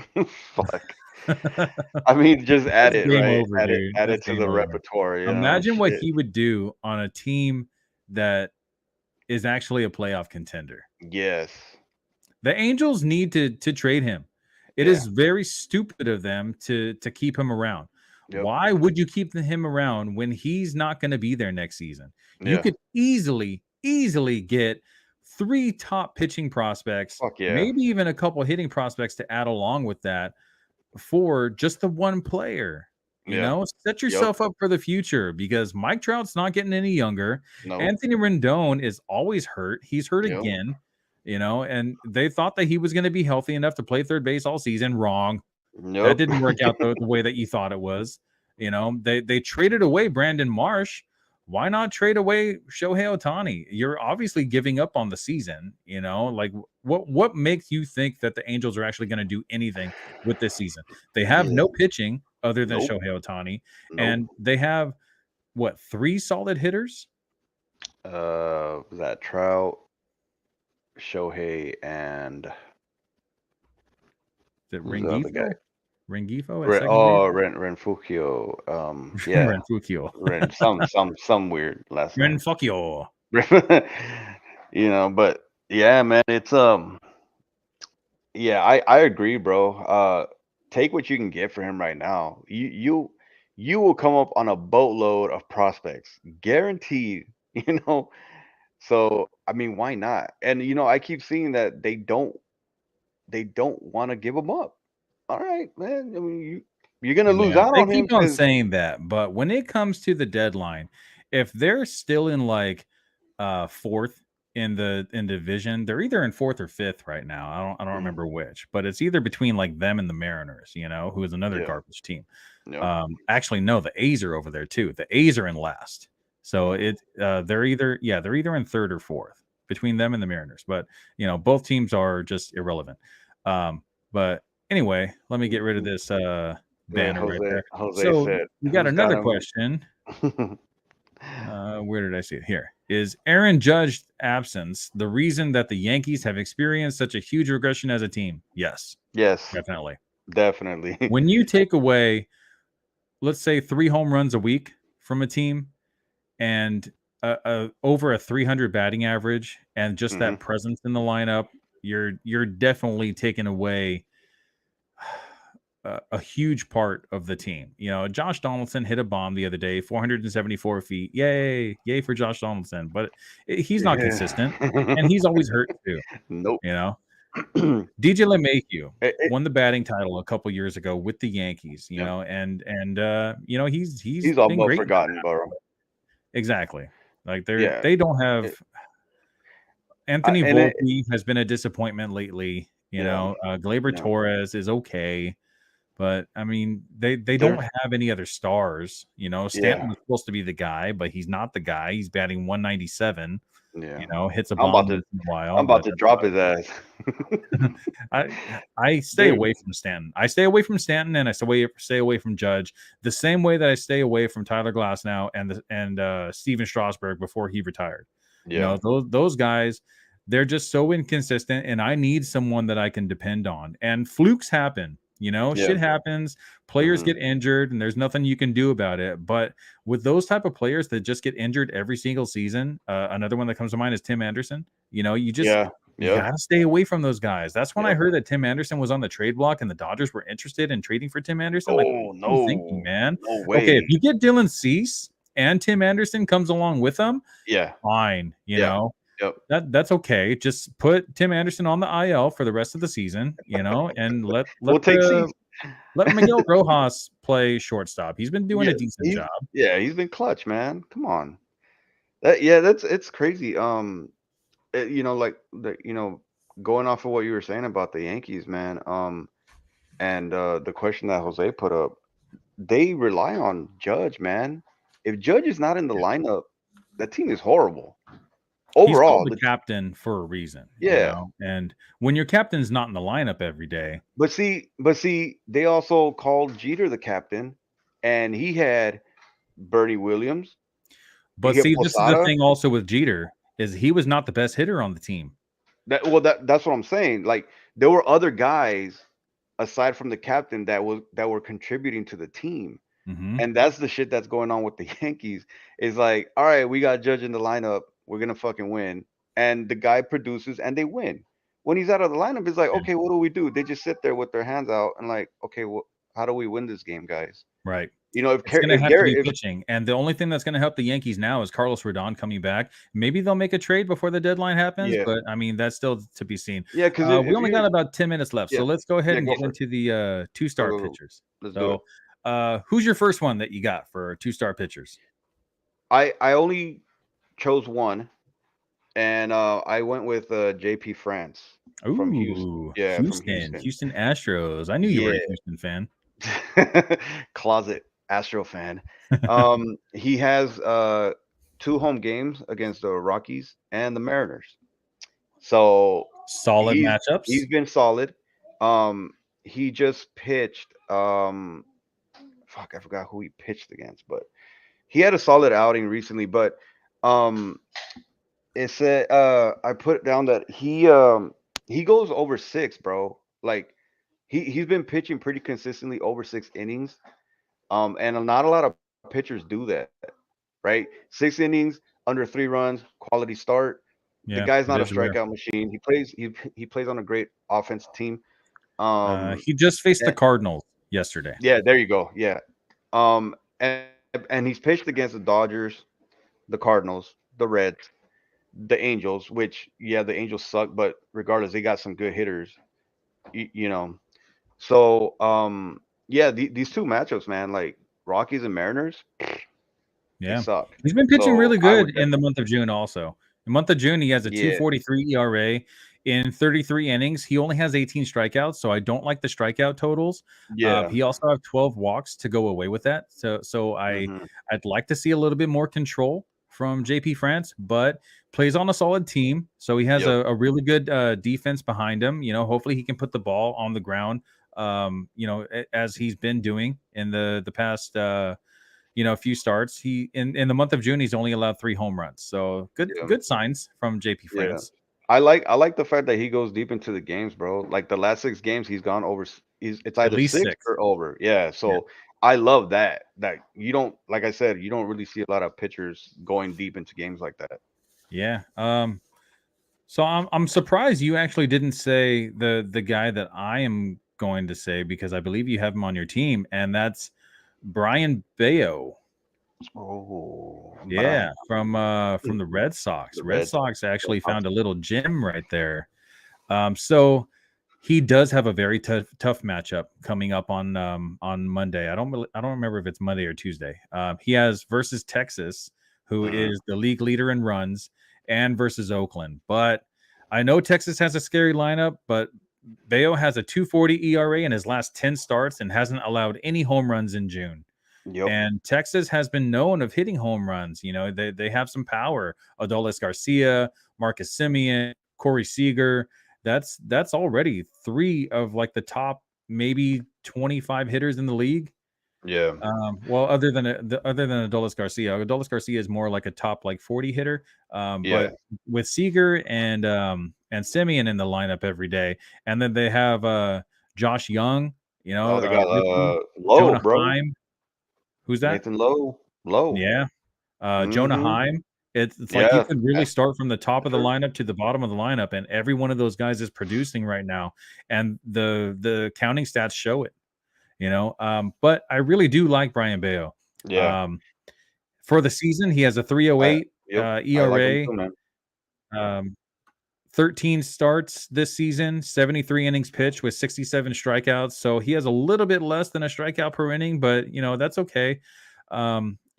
fuck. That's I mean, just add it, game right? over, Add it dude. add That's it to game the over. repertoire, Imagine what shit. he would do on a team that is actually a playoff contender. Yes. The Angels need to trade him. It Yeah. is very stupid of them to keep him around. Yep. Why would you keep him around when he's not going to be there next season? You Yeah. could easily get 3 top pitching prospects, Fuck yeah. maybe even a couple hitting prospects to add along with that for just the one player. Yeah. Set Yep. yourself up for the future because Mike Trout's not getting any younger. Nope. Anthony Rendon is always hurt. He's hurt Yep. again, and they thought that he was going to be healthy enough to play third base all season. Wrong. That Nope. didn't work out the way that you thought it was. They traded away Brandon Marsh. why not trade away Shohei Ohtani? You're obviously giving up on the season, you know? Like what makes you think that the Angels are actually going to do anything with this season? They have Yeah. no pitching other than Nope. Shohei Ohtani, Nope. and they have what, 3 solid hitters? Was that Trout, Shohei, and Is it who's the other guy? Rengifo? Rengifo at second base? Renfukio. Yeah, Renfukio. some weird last name. Renfukio. But yeah, man, it's yeah, I agree, bro. Take what you can get for him right now. You will come up on a boatload of prospects, guaranteed. You know, so I mean, why not? And I keep seeing that they don't want to give him up. All right, man. I mean, you're gonna lose Yeah, out they on him keep on because saying that, but when it comes to the deadline, if they're still in like fourth in division, they're either in fourth or fifth right now. I don't remember which, but it's either between like them and the Mariners, who is another yeah, garbage team. yeah. Actually, no, the A's are over there too. The A's are in last, so Mm. they're either in third or fourth between them and the Mariners. But both teams are just irrelevant. But anyway, let me get rid of this Wait, banner right there. Jose So said, we got "Who's got another him?" question. Where did I see it? Here. Is Aaron Judge's absence the reason that the Yankees have experienced such a huge regression as a team? Yes, Yes, definitely. definitely. When you take away, let's say, 3 home runs a week from a team and over a 300 batting average and just Hmm. that presence in the lineup, you're definitely taking away a huge part of the team. Josh Donaldson hit a bomb the other day, 474 feet. Yay for Josh Donaldson. But he's not consistent, and he's always hurt too. Nope. You know, DJ LeMahieu It, it, won the batting title a couple years ago with the Yankees. yeah, He's he's all been but great. forgotten, bro. Exactly. Like Yeah, they don't it, have Anthony and it, Volpe has been a disappointment lately. yeah, Gleyber yeah. Torres is okay. But I mean, they don't They're have any other stars. yeah, Stanton was supposed to be the guy, but he's not the guy. He's batting 197. yeah. Hits a I'm about bomb to once in a while, I'm about but to that's drop his ass. I stay Dude, away from Stanton. I stay away from Stanton, and I stay away from Judge the same way that I stay away from Tyler Glasnow and Steven Strasburg before he retired. yeah, Those guys, they're just so inconsistent, and I need someone that I can depend on. And flukes happen. yeah. Shit happens. Players Hmm. get injured, and there's nothing you can do about it. But with those type of players that just get injured every single season, another one that comes to mind is Tim Anderson. Yeah, You yeah, gotta stay away from those guys. That's when I yep. heard that Tim Anderson was on the trade block and the Dodgers were interested in trading for Tim Anderson. Like, what Oh are you thinking, no, man? no Okay, if way. you get Dylan Cease and Tim Anderson comes along with them, Yeah, fine. yeah, yep. That's okay. Just put Tim Anderson on the IL for the rest of the season, and We'll take seats. let Miguel Rojas play shortstop. He's been doing Yeah, a decent job. he's been clutch, man. Come on. Yeah, it's crazy. Like going off of what you were saying about the Yankees, man. And the question that Jose put up, they rely on Judge, man. If Judge is not in the lineup, that team is horrible. He's called Overall, the captain for a reason, yeah. and when your captain's not in the lineup every day. But see, they also called Jeter the captain, and he had Bernie Williams. He But had see, this is the Posada. thing also with Jeter is he was not the best hitter on the team. That's what I'm saying. Like there were other guys aside from the captain that were contributing to the team. Hmm. And that's the shit that's going on with the Yankees. Is like, all right, we got Judge in the lineup. We're gonna fucking win. And the guy produces and they win. When he's out of the lineup, it's like, Yeah, okay, what do we do? They just sit there with their hands out and like, okay, well, how do we win this game, guys? right. If It's going to if have to Gary, be if pitching, and the only thing that's going to help the Yankees now is Carlos Rodon coming back. Maybe they'll make a trade before the deadline happens, yeah, but I mean that's still to be seen. yeah, because We if only you, got about 10 minutes left, so yeah, let's go ahead yeah, and go get for it. into the Go, two-star go, go. pitchers. Let's do it. So, who's your first one that you got for two-star pitchers? I only chose one, and I went with JP France from Houston. Ooh, Yeah, from Houston, Houston. Houston Astros. I knew you were a Yeah. Houston fan. Closet Astro fan. He has 2 home games against the Rockies and the Mariners. So Solid he's matchups. been solid. Um, he just pitched. Fuck, I forgot who he pitched against, but he had a solid outing recently. But um, it said I put down that he goes over 6, bro. Like he's been pitching pretty consistently over 6 innings. And not a lot of pitchers do that, right? 6 innings, under 3 runs, quality start. The Yeah, guy's it not a is rare. strikeout machine. He plays on a great offensive team. Um, He just faced the and, Cardinals yesterday. yeah, there you go. Yeah. And he's pitched against the Dodgers, the Cardinals, the Reds, the Angels. Which, yeah, the Angels suck, but regardless, they got some good hitters. You know. So, yeah, these 2 matchups, man, like Rockies and Mariners, they Yeah. suck. He's been pitching So really I would good in the definitely, month of June also. In the month of June, he has a yeah, 2.43 ERA in 33 innings. He only has 18 strikeouts, so I don't like the strikeout totals. yeah, He also have 12 walks to go away with that. So hmm I'd like to see a little bit more control from JP France, but plays on a solid team. So he has yep, a really good defense behind him. Hopefully he can put the ball on the ground. As he's been doing in the past a few starts. He in the month of June, he's only allowed 3 home runs. So yeah, good signs from JP yeah. France. I like the fact that he goes deep into the games, bro. Like the last 6 games, he's gone over. It's At either least 6 six. or over. Yeah. Yeah. So I love that. That you don't, like I said, you don't really see a lot of pitchers going deep into games like that. Yeah. So I'm surprised you actually didn't say the guy that I am going to say because I believe you have him on your team, and that's Brian Bayo. Oh, Yeah, Brian, from the Red Sox. the Red Reds, Sox Red actually Sox. found a little gem right there. So he does have a very tough matchup coming up on Monday. I don't remember if it's Monday or Tuesday. He has versus Texas, who Mhm. is the league leader in runs, and versus Oakland. But I know Texas has a scary lineup, but Bayo has a 2.40 ERA in his last 10 starts and hasn't allowed any home runs in June. Yep. And Texas has been known of hitting home runs. They have some power. Adolis Garcia, Marcus Simeon, Corey Seager. That's already 3 of like the top maybe 25 hitters in the league. Yeah. Well, other than Adolis Garcia is more like a top like 40 hitter. Yeah. But with Seager and Simeon in the lineup every day, and then they have Josh Young, Oh, they got rookie, Low, Jonah bro. Heim. Who's that? Nathan Low. Low. Yeah. Jonah Mm-hmm. Heim. It's like you Yeah. could really start from the top of the Effort. lineup to the bottom of the lineup, and every one of those guys is producing right now, and the counting stats show it. But I really do like Brian Bayo. Yeah. Um, for the season, he has a I 3.08 yep. I like him ERA, too, man. um, 13 starts this season, 73 innings pitched with 67 strikeouts. So he has a little bit less than a strikeout per inning, but that's okay.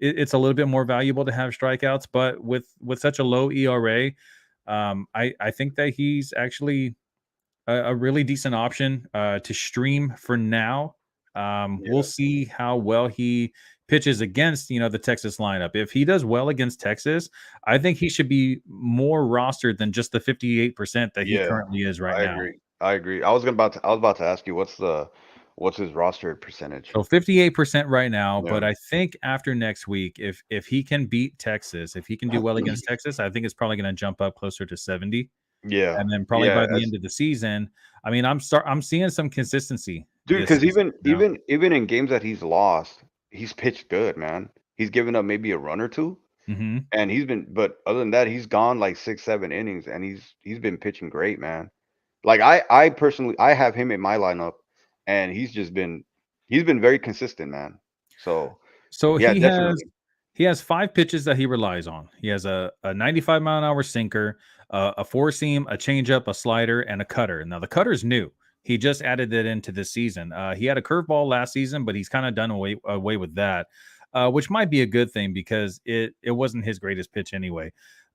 It's a little bit more valuable to have strikeouts, but with such a low ERA, I think that he's actually a really decent option to stream for now. We'll Yeah. see how well he pitches against the Texas lineup. If he does well against Texas, I think he should be more rostered than just the 58% that he Yeah. currently is right I now. agree. I agree. I was about to ask you what's his roster percentage? So 58% right now, Yeah. but I think after next week, if he can beat Texas, if he can do well against Texas, I think it's probably going to jump up closer to 70. Yeah. And then probably Yeah. by the end of the season, I mean, I'm seeing some consistency Dude, this because season. even in games that he's lost, he's pitched good, man. He's given up maybe a run or two, Hmm. and but other than that, he's gone like 6, 7 innings, and he's been pitching great, man. Like I personally, I have him in my lineup, and he's been very consistent, man. So So yeah, he definitely. has 5 pitches that he relies on. He has a 95-mile-an-hour sinker, a four seam, a changeup, a slider, and a cutter. Now the cutter's new. He just added it into this season. He had a curveball last season, but he's kind of done away with that, which might be a good thing because it wasn't his greatest pitch anyway.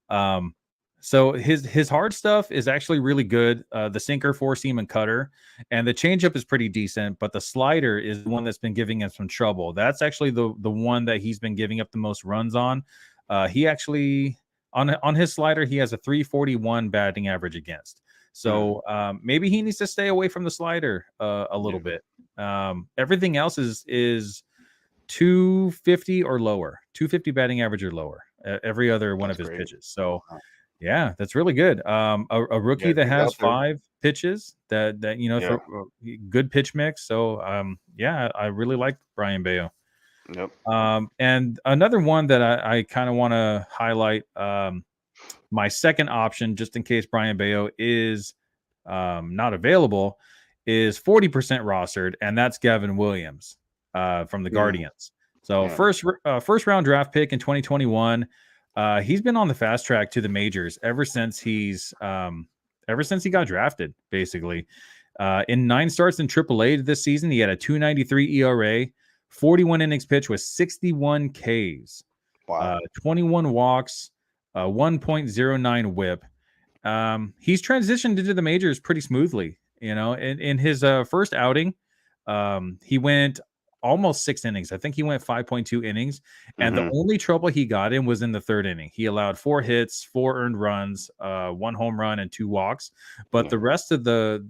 Um, so his hard stuff is actually really good. The sinker, four seam, and cutter, and the changeup is pretty decent. But the slider is the one that's been giving him some trouble. That's actually the one that he's been giving up the most runs on. He actually on his slider he has a 341 batting average against. So maybe he needs to stay away from the slider a little bit. Everything else is 250 or lower, 250 batting average or lower. Every other one That's of his great. pitches. So yeah, that's really good. A rookie Yeah, that he's has out there. 5 pitches that Yeah. good pitch mix. So yeah, I really like Brian Bayo. Yep. And another one that I kind of want to highlight, my second option, just in case Brian Bayo is not available, is 40% rostered, and that's Gavin Williams from the Guardians. So Yeah. first round draft pick in 2021. He's been on the fast track to the majors ever since he got drafted. Basically, in 9 starts in AAA this season, he had a 2.93 ERA, 41 innings pitched with 61 Ks, Wow. 21 walks, 1.09 WHIP. He's transitioned into the majors pretty smoothly. In his first outing, he went almost 6 innings. I think he went 5.2 innings, and the Mm-hmm. only trouble he got in was in the 3rd inning. He allowed 4 hits, 4 earned runs, 1 home run, and 2 walks. But Yeah. the rest of the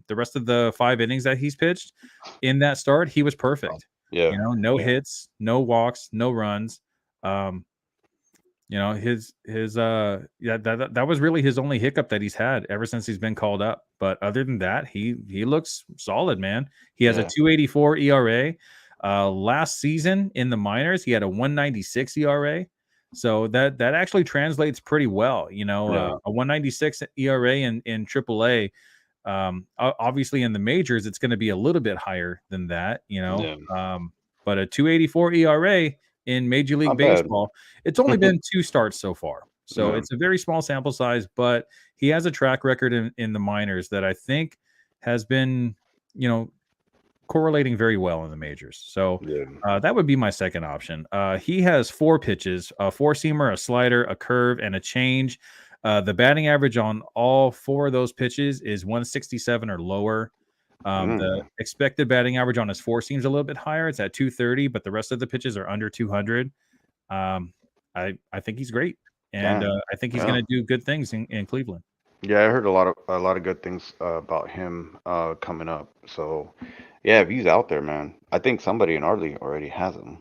rest of the 5 innings that he's pitched in that start, he was perfect. Yeah. No Yeah. hits, no walks, no runs. Um, his yeah, that was really his only hiccup that he's had ever since he's been called up. But other than that, he looks solid, man. He has a Yeah. 2.84 ERA. Last season in the minors, he had a 1.96 ERA. So that actually translates pretty well. Yeah. A 1.96 ERA in AAA. Obviously in the majors, it's going to be a little bit higher than that. Yeah. But a 2.84 ERA in Major League Not bad. Baseball, it's only been 2 starts so far. So Yeah. it's a very small sample size, but he has a track record in the minors that I think has been, correlating very well in the majors. So Yeah. that would be my second option. He has 4 pitches, a 4-seamer, a slider, a curve, and a change. The batting average on all 4 of those pitches is 167 or lower. The Mm. expected batting average on his 4 seems a little bit higher. It's at 230, but the rest of the pitches are under 200. Um, I think he's great, and Damn. I think he's Yeah. going to do good things in Cleveland. Yeah, I heard a lot of good things about him coming up. So, yeah, if he's out there, man, I think somebody in our league already has him.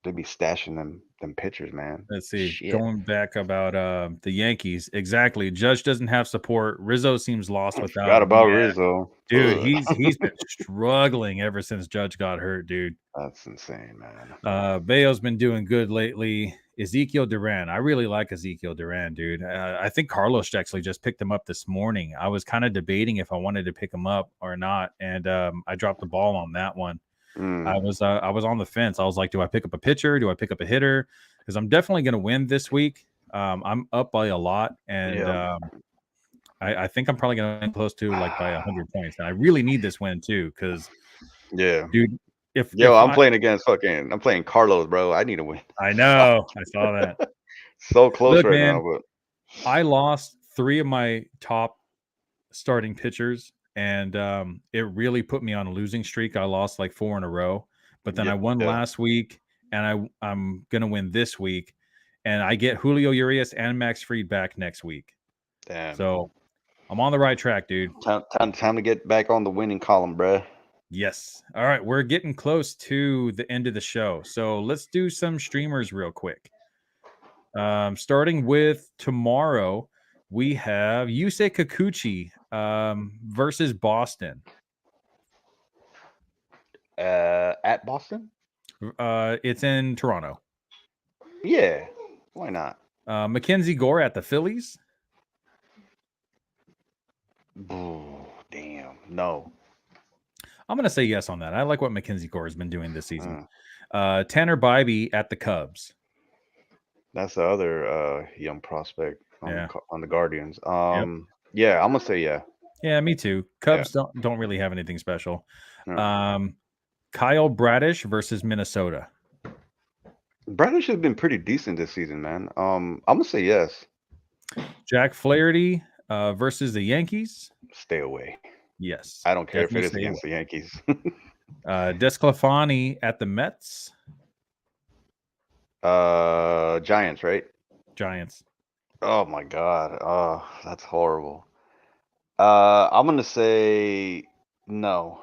They'd be stashing them pitchers, man. Let's see. Shit. Going back about the Yankees, exactly. Judge doesn't have support. Rizzo seems lost I without forgot him. about Yeah, Rizzo. dude, Ugh. he's been struggling ever since Judge got hurt, dude. That's insane, man. Bayo's been doing good lately. Ezekiel Duran, I really like Ezekiel Duran, dude. I think Carlos actually just picked him up this morning. I was kind of debating if I wanted to pick him up or not, and I dropped the ball on that one. Mm. I was on the fence. I was like, do I pick up a pitcher? Do I pick up a hitter? Because I'm definitely going to win this week. I'm up by a lot, and Yeah. I think I'm probably going to win close to like by 100 points. And I really need this win too, because Yeah. dude, if Yo, I'm I playing against I'm playing Carlos, bro. I need to win. I know I saw that. So close Look, right now, man, but I lost 3 of my top starting pitchers, and it really put me on a losing streak. I lost like 4 in a row, but then yeah, I won yeah. last week, and I'm gonna win this week, and I get Julio Urias and Max Fried back next week. Damn. So I'm on the right track, dude. Time to get back on the winning column, bruh. Yes. All right, we're getting close to the end of the show, so let's do some streamers real quick. Starting with tomorrow, we have Yusei Kikuchi versus Boston. At Boston? It's in Toronto. Yeah. Why not? Mackenzie Gore at the Phillies. Ooh, damn. No. I'm going to say yes on that. I like what Mackenzie Gore has been doing this season. Mm. Tanner Bybee at the Cubs. That's the other young prospect on Yeah. on the Guardians. Yep. Yeah, I'm gonna say yeah. Yeah, me too. Cubs don't really have anything special. Yeah. Kyle Bradish versus Minnesota. Bradish has been pretty decent this season, man. I'm gonna say yes. Jack Flaherty versus the Yankees. Stay away. Yes. I don't care if Definitely it is stay against away. the Yankees. Desclafani at the Mets. Giants, right? Giants. Oh my God. Oh, that's horrible. I'm gonna say no.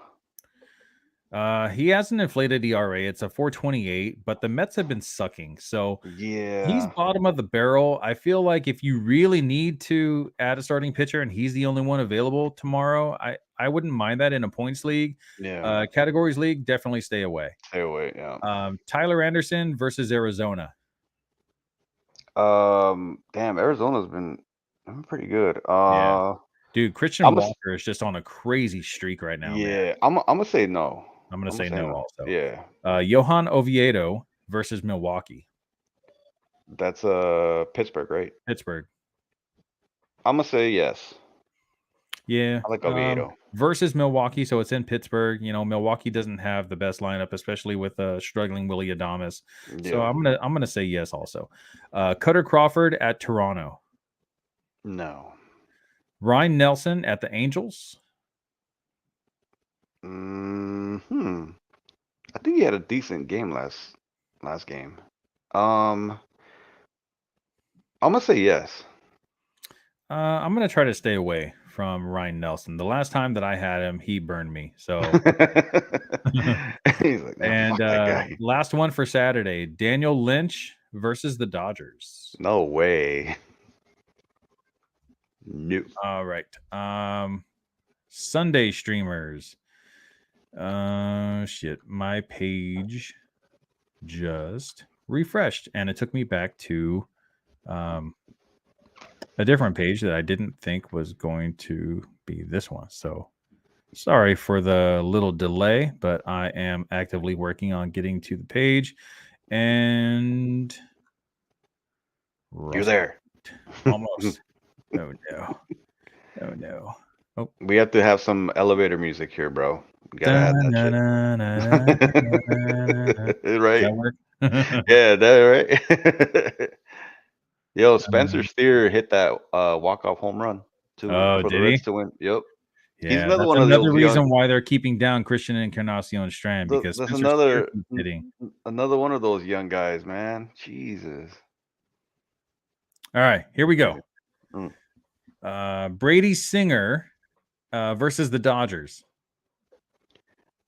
He has an inflated ERA. It's a 4.28, but the Mets have been sucking. So he's Yeah, bottom of the barrel. I feel like if you really need to add a starting pitcher and he's the only one available tomorrow, I wouldn't mind that in a points league. yeah. Categories league, definitely stay away. Stay away. Yeah. Tyler Anderson versus Arizona. Damn, Arizona's been pretty good. Yeah. Dude, Christian I'm a Walker is just on a crazy streak right now, man. yeah. I'm gonna say no. I'm gonna I'm gonna say say no no. also. Yeah, Johan Oviedo versus Milwaukee. that's Pittsburgh, right? Pittsburgh. I'm gonna say yes. Yeah. I like Oviedo. Versus Milwaukee, so it's in Pittsburgh. You know, Milwaukee doesn't have the best lineup, especially with struggling Willie Adames. So Yeah. I'm gonna say yes also. Cutter Crawford at Toronto. No. Ryan Nelson at the Angels. Hmm. I think he had a decent game last game. Um, I'm gonna say yes. I'm gonna try to stay away from Ryan Nelson. The last time that I had him, he burned me. So He's like, no, and fuck that guy. last one for Saturday, Daniel Lynch versus the Dodgers. No way. No. All right. Sunday streamers. Shit. My page just refreshed and it took me back to a different page that I didn't think was going to be this one. So sorry for the little delay, but I am actively working on getting to the page and You're there. almost. Oh no. Oh no. Oh. We have to have some elevator music here, bro. We gotta have that shit. Right? That work? Yeah, that right. Yo, Spencer Steer hit that walk-off home run Oh, for the did Reds he? to win. Yep. He's Yeah, another that's one of another those young reason why they're keeping down Christian Encarnacion Strand because that's Spencer Steer another keeps hitting. another one of those young guys, man. Jesus. All right, here we go. Mm. Brady Singer versus the Dodgers.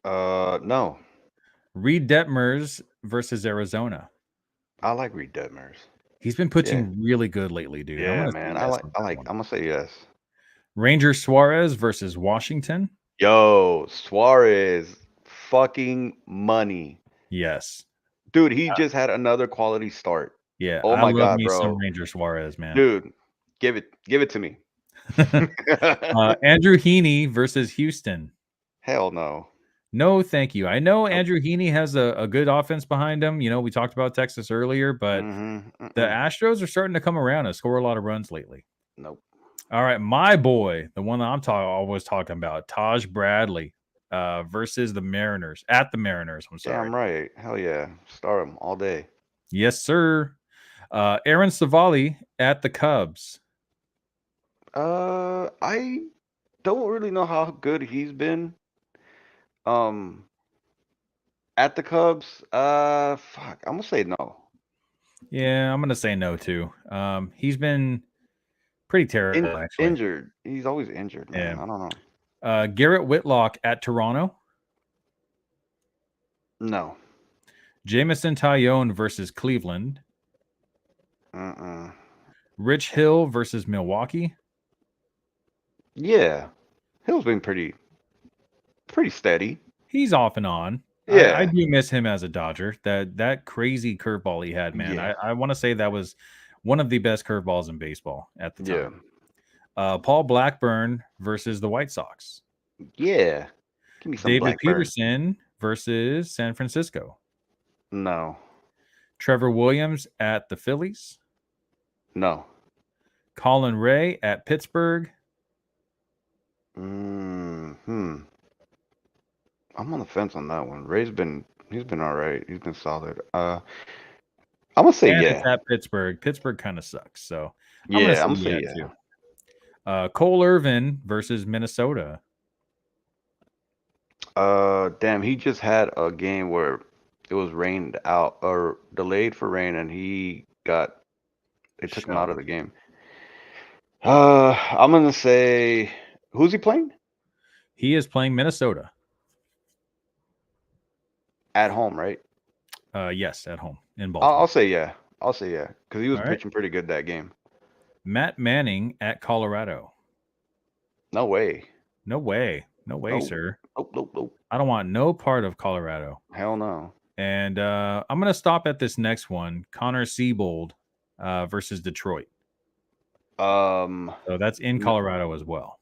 No. Reed Detmers versus Arizona. I like Reed Detmers. He's been pitching really good lately, dude. I'm Yeah, gonna say man. yes on that one. I'm gonna say yes. Ranger Suarez versus Washington. Yo, Suarez, fucking money. Yes. Dude, he just had another quality start. Yeah, Oh I my love God, me some bro. Ranger Suarez, man. Dude, give it to me. Andrew Heaney versus Houston. Hell no. No, thank you. I know Nope. Andrew Heaney has a good offense behind him. You know, we talked about Texas earlier, but the Astros are starting to come around and score a lot of runs lately. Nope. All right, my boy, the one that I'm always talking about, Taj Bradley versus the Mariners. At the Mariners, I'm sorry. Damn right. Hell yeah. Start him all day. Yes, sir. Aaron Savali at the Cubs. I don't really know how good he's been. At the Cubs, fuck, I'm gonna say no. Yeah, I'm gonna say no too. He's been pretty terrible, actually. Injured. He's always injured, man. Yeah. I don't know. Garrett Whitlock at Toronto. No. Jamison Tyone versus Cleveland. Mm-mm. Rich Hill versus Milwaukee. Yeah. Hill's been pretty steady. He's off and on. Yeah. I do miss him as a Dodger. That crazy curveball he had, man. Yeah. I want to say that was one of the best curveballs in baseball at the time. Yeah. Paul Blackburn versus the White Sox. Yeah. Give me some David Blackburn. Peterson versus San Francisco. No. Trevor Williams at the Phillies. No. Colin Ray at Pittsburgh. I'm on the fence on that one. He's been all right. He's been solid. I'm gonna say and yeah. It's at Pittsburgh. Pittsburgh kind of sucks, so I'm gonna say yeah too. Cole Irvin versus Minnesota. Damn, he just had a game where it was rained out or delayed for rain, and they took him out of the game. I'm gonna say, who's he playing? He is playing Minnesota. At home, right? Yes, at home in Baltimore. I'll say yeah. I'll say yeah, because he was All right. pitching pretty good that game. Matt Manning at Colorado. No way. No way. No way, Nope. sir. Nope. I don't want no part of Colorado. Hell no. And I'm going to stop at this next one. Connor Siebold versus Detroit. So that's in Colorado as well.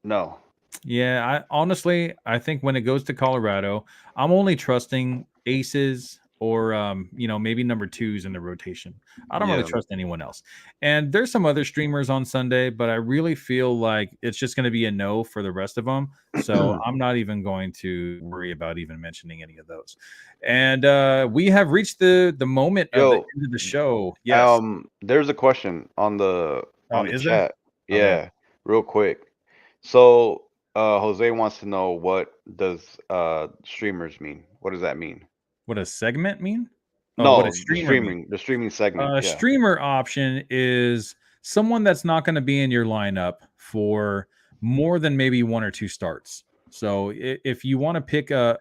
No. Yeah, I think when it goes to Colorado, I'm only trusting aces or maybe number twos in the rotation. I don't really trust anyone else. And there's some other streamers on Sunday, but I really feel like it's just going to be a no for the rest of them. So I'm not even going to worry about even mentioning any of those. And we have reached the moment of the end of the show. Yes. There's a question on the Is chat. there? Yeah, Okay. real quick. So Jose wants to know, what does streamers mean? What does that mean? What does segment mean? No, what does streamer mean? the streaming segment. Yeah. Streamer option is someone that's not going to be in your lineup for more than maybe one or two starts. So if you want to pick a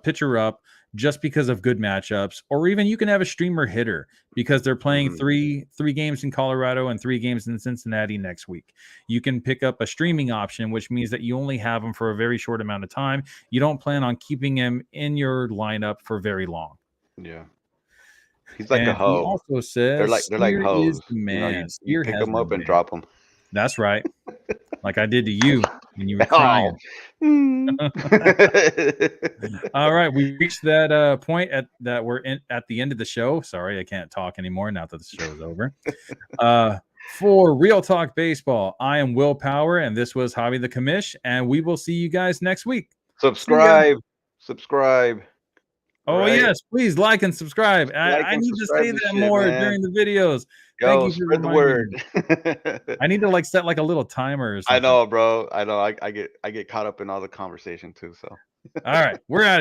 pitcher up just because of good matchups, or even you can have a streamer hitter because they're playing three games in Colorado and 3 games in Cincinnati next week. You can pick up a streaming option, which means that you only have them for a very short amount of time. You don't plan on keeping him in your lineup for very long. Yeah. He's like a hoe. He also says they're like hoes. You pick them up and drop them. That's right. Like I did to you when you were crying. All right, we reached that point that we're at the end of the show. Sorry, I can't talk anymore now that the show is over. For Real Talk Baseball, I am Will Power, and this was Javi the Commish, and we will see you guys next week. Subscribe. Oh, right. Yes, please like and subscribe. I need to say that more during the videos. Thank you for spread the word. I need to set a little timer or something. I know, bro. I know. I get caught up in all the conversation too. So all right, we're out of here.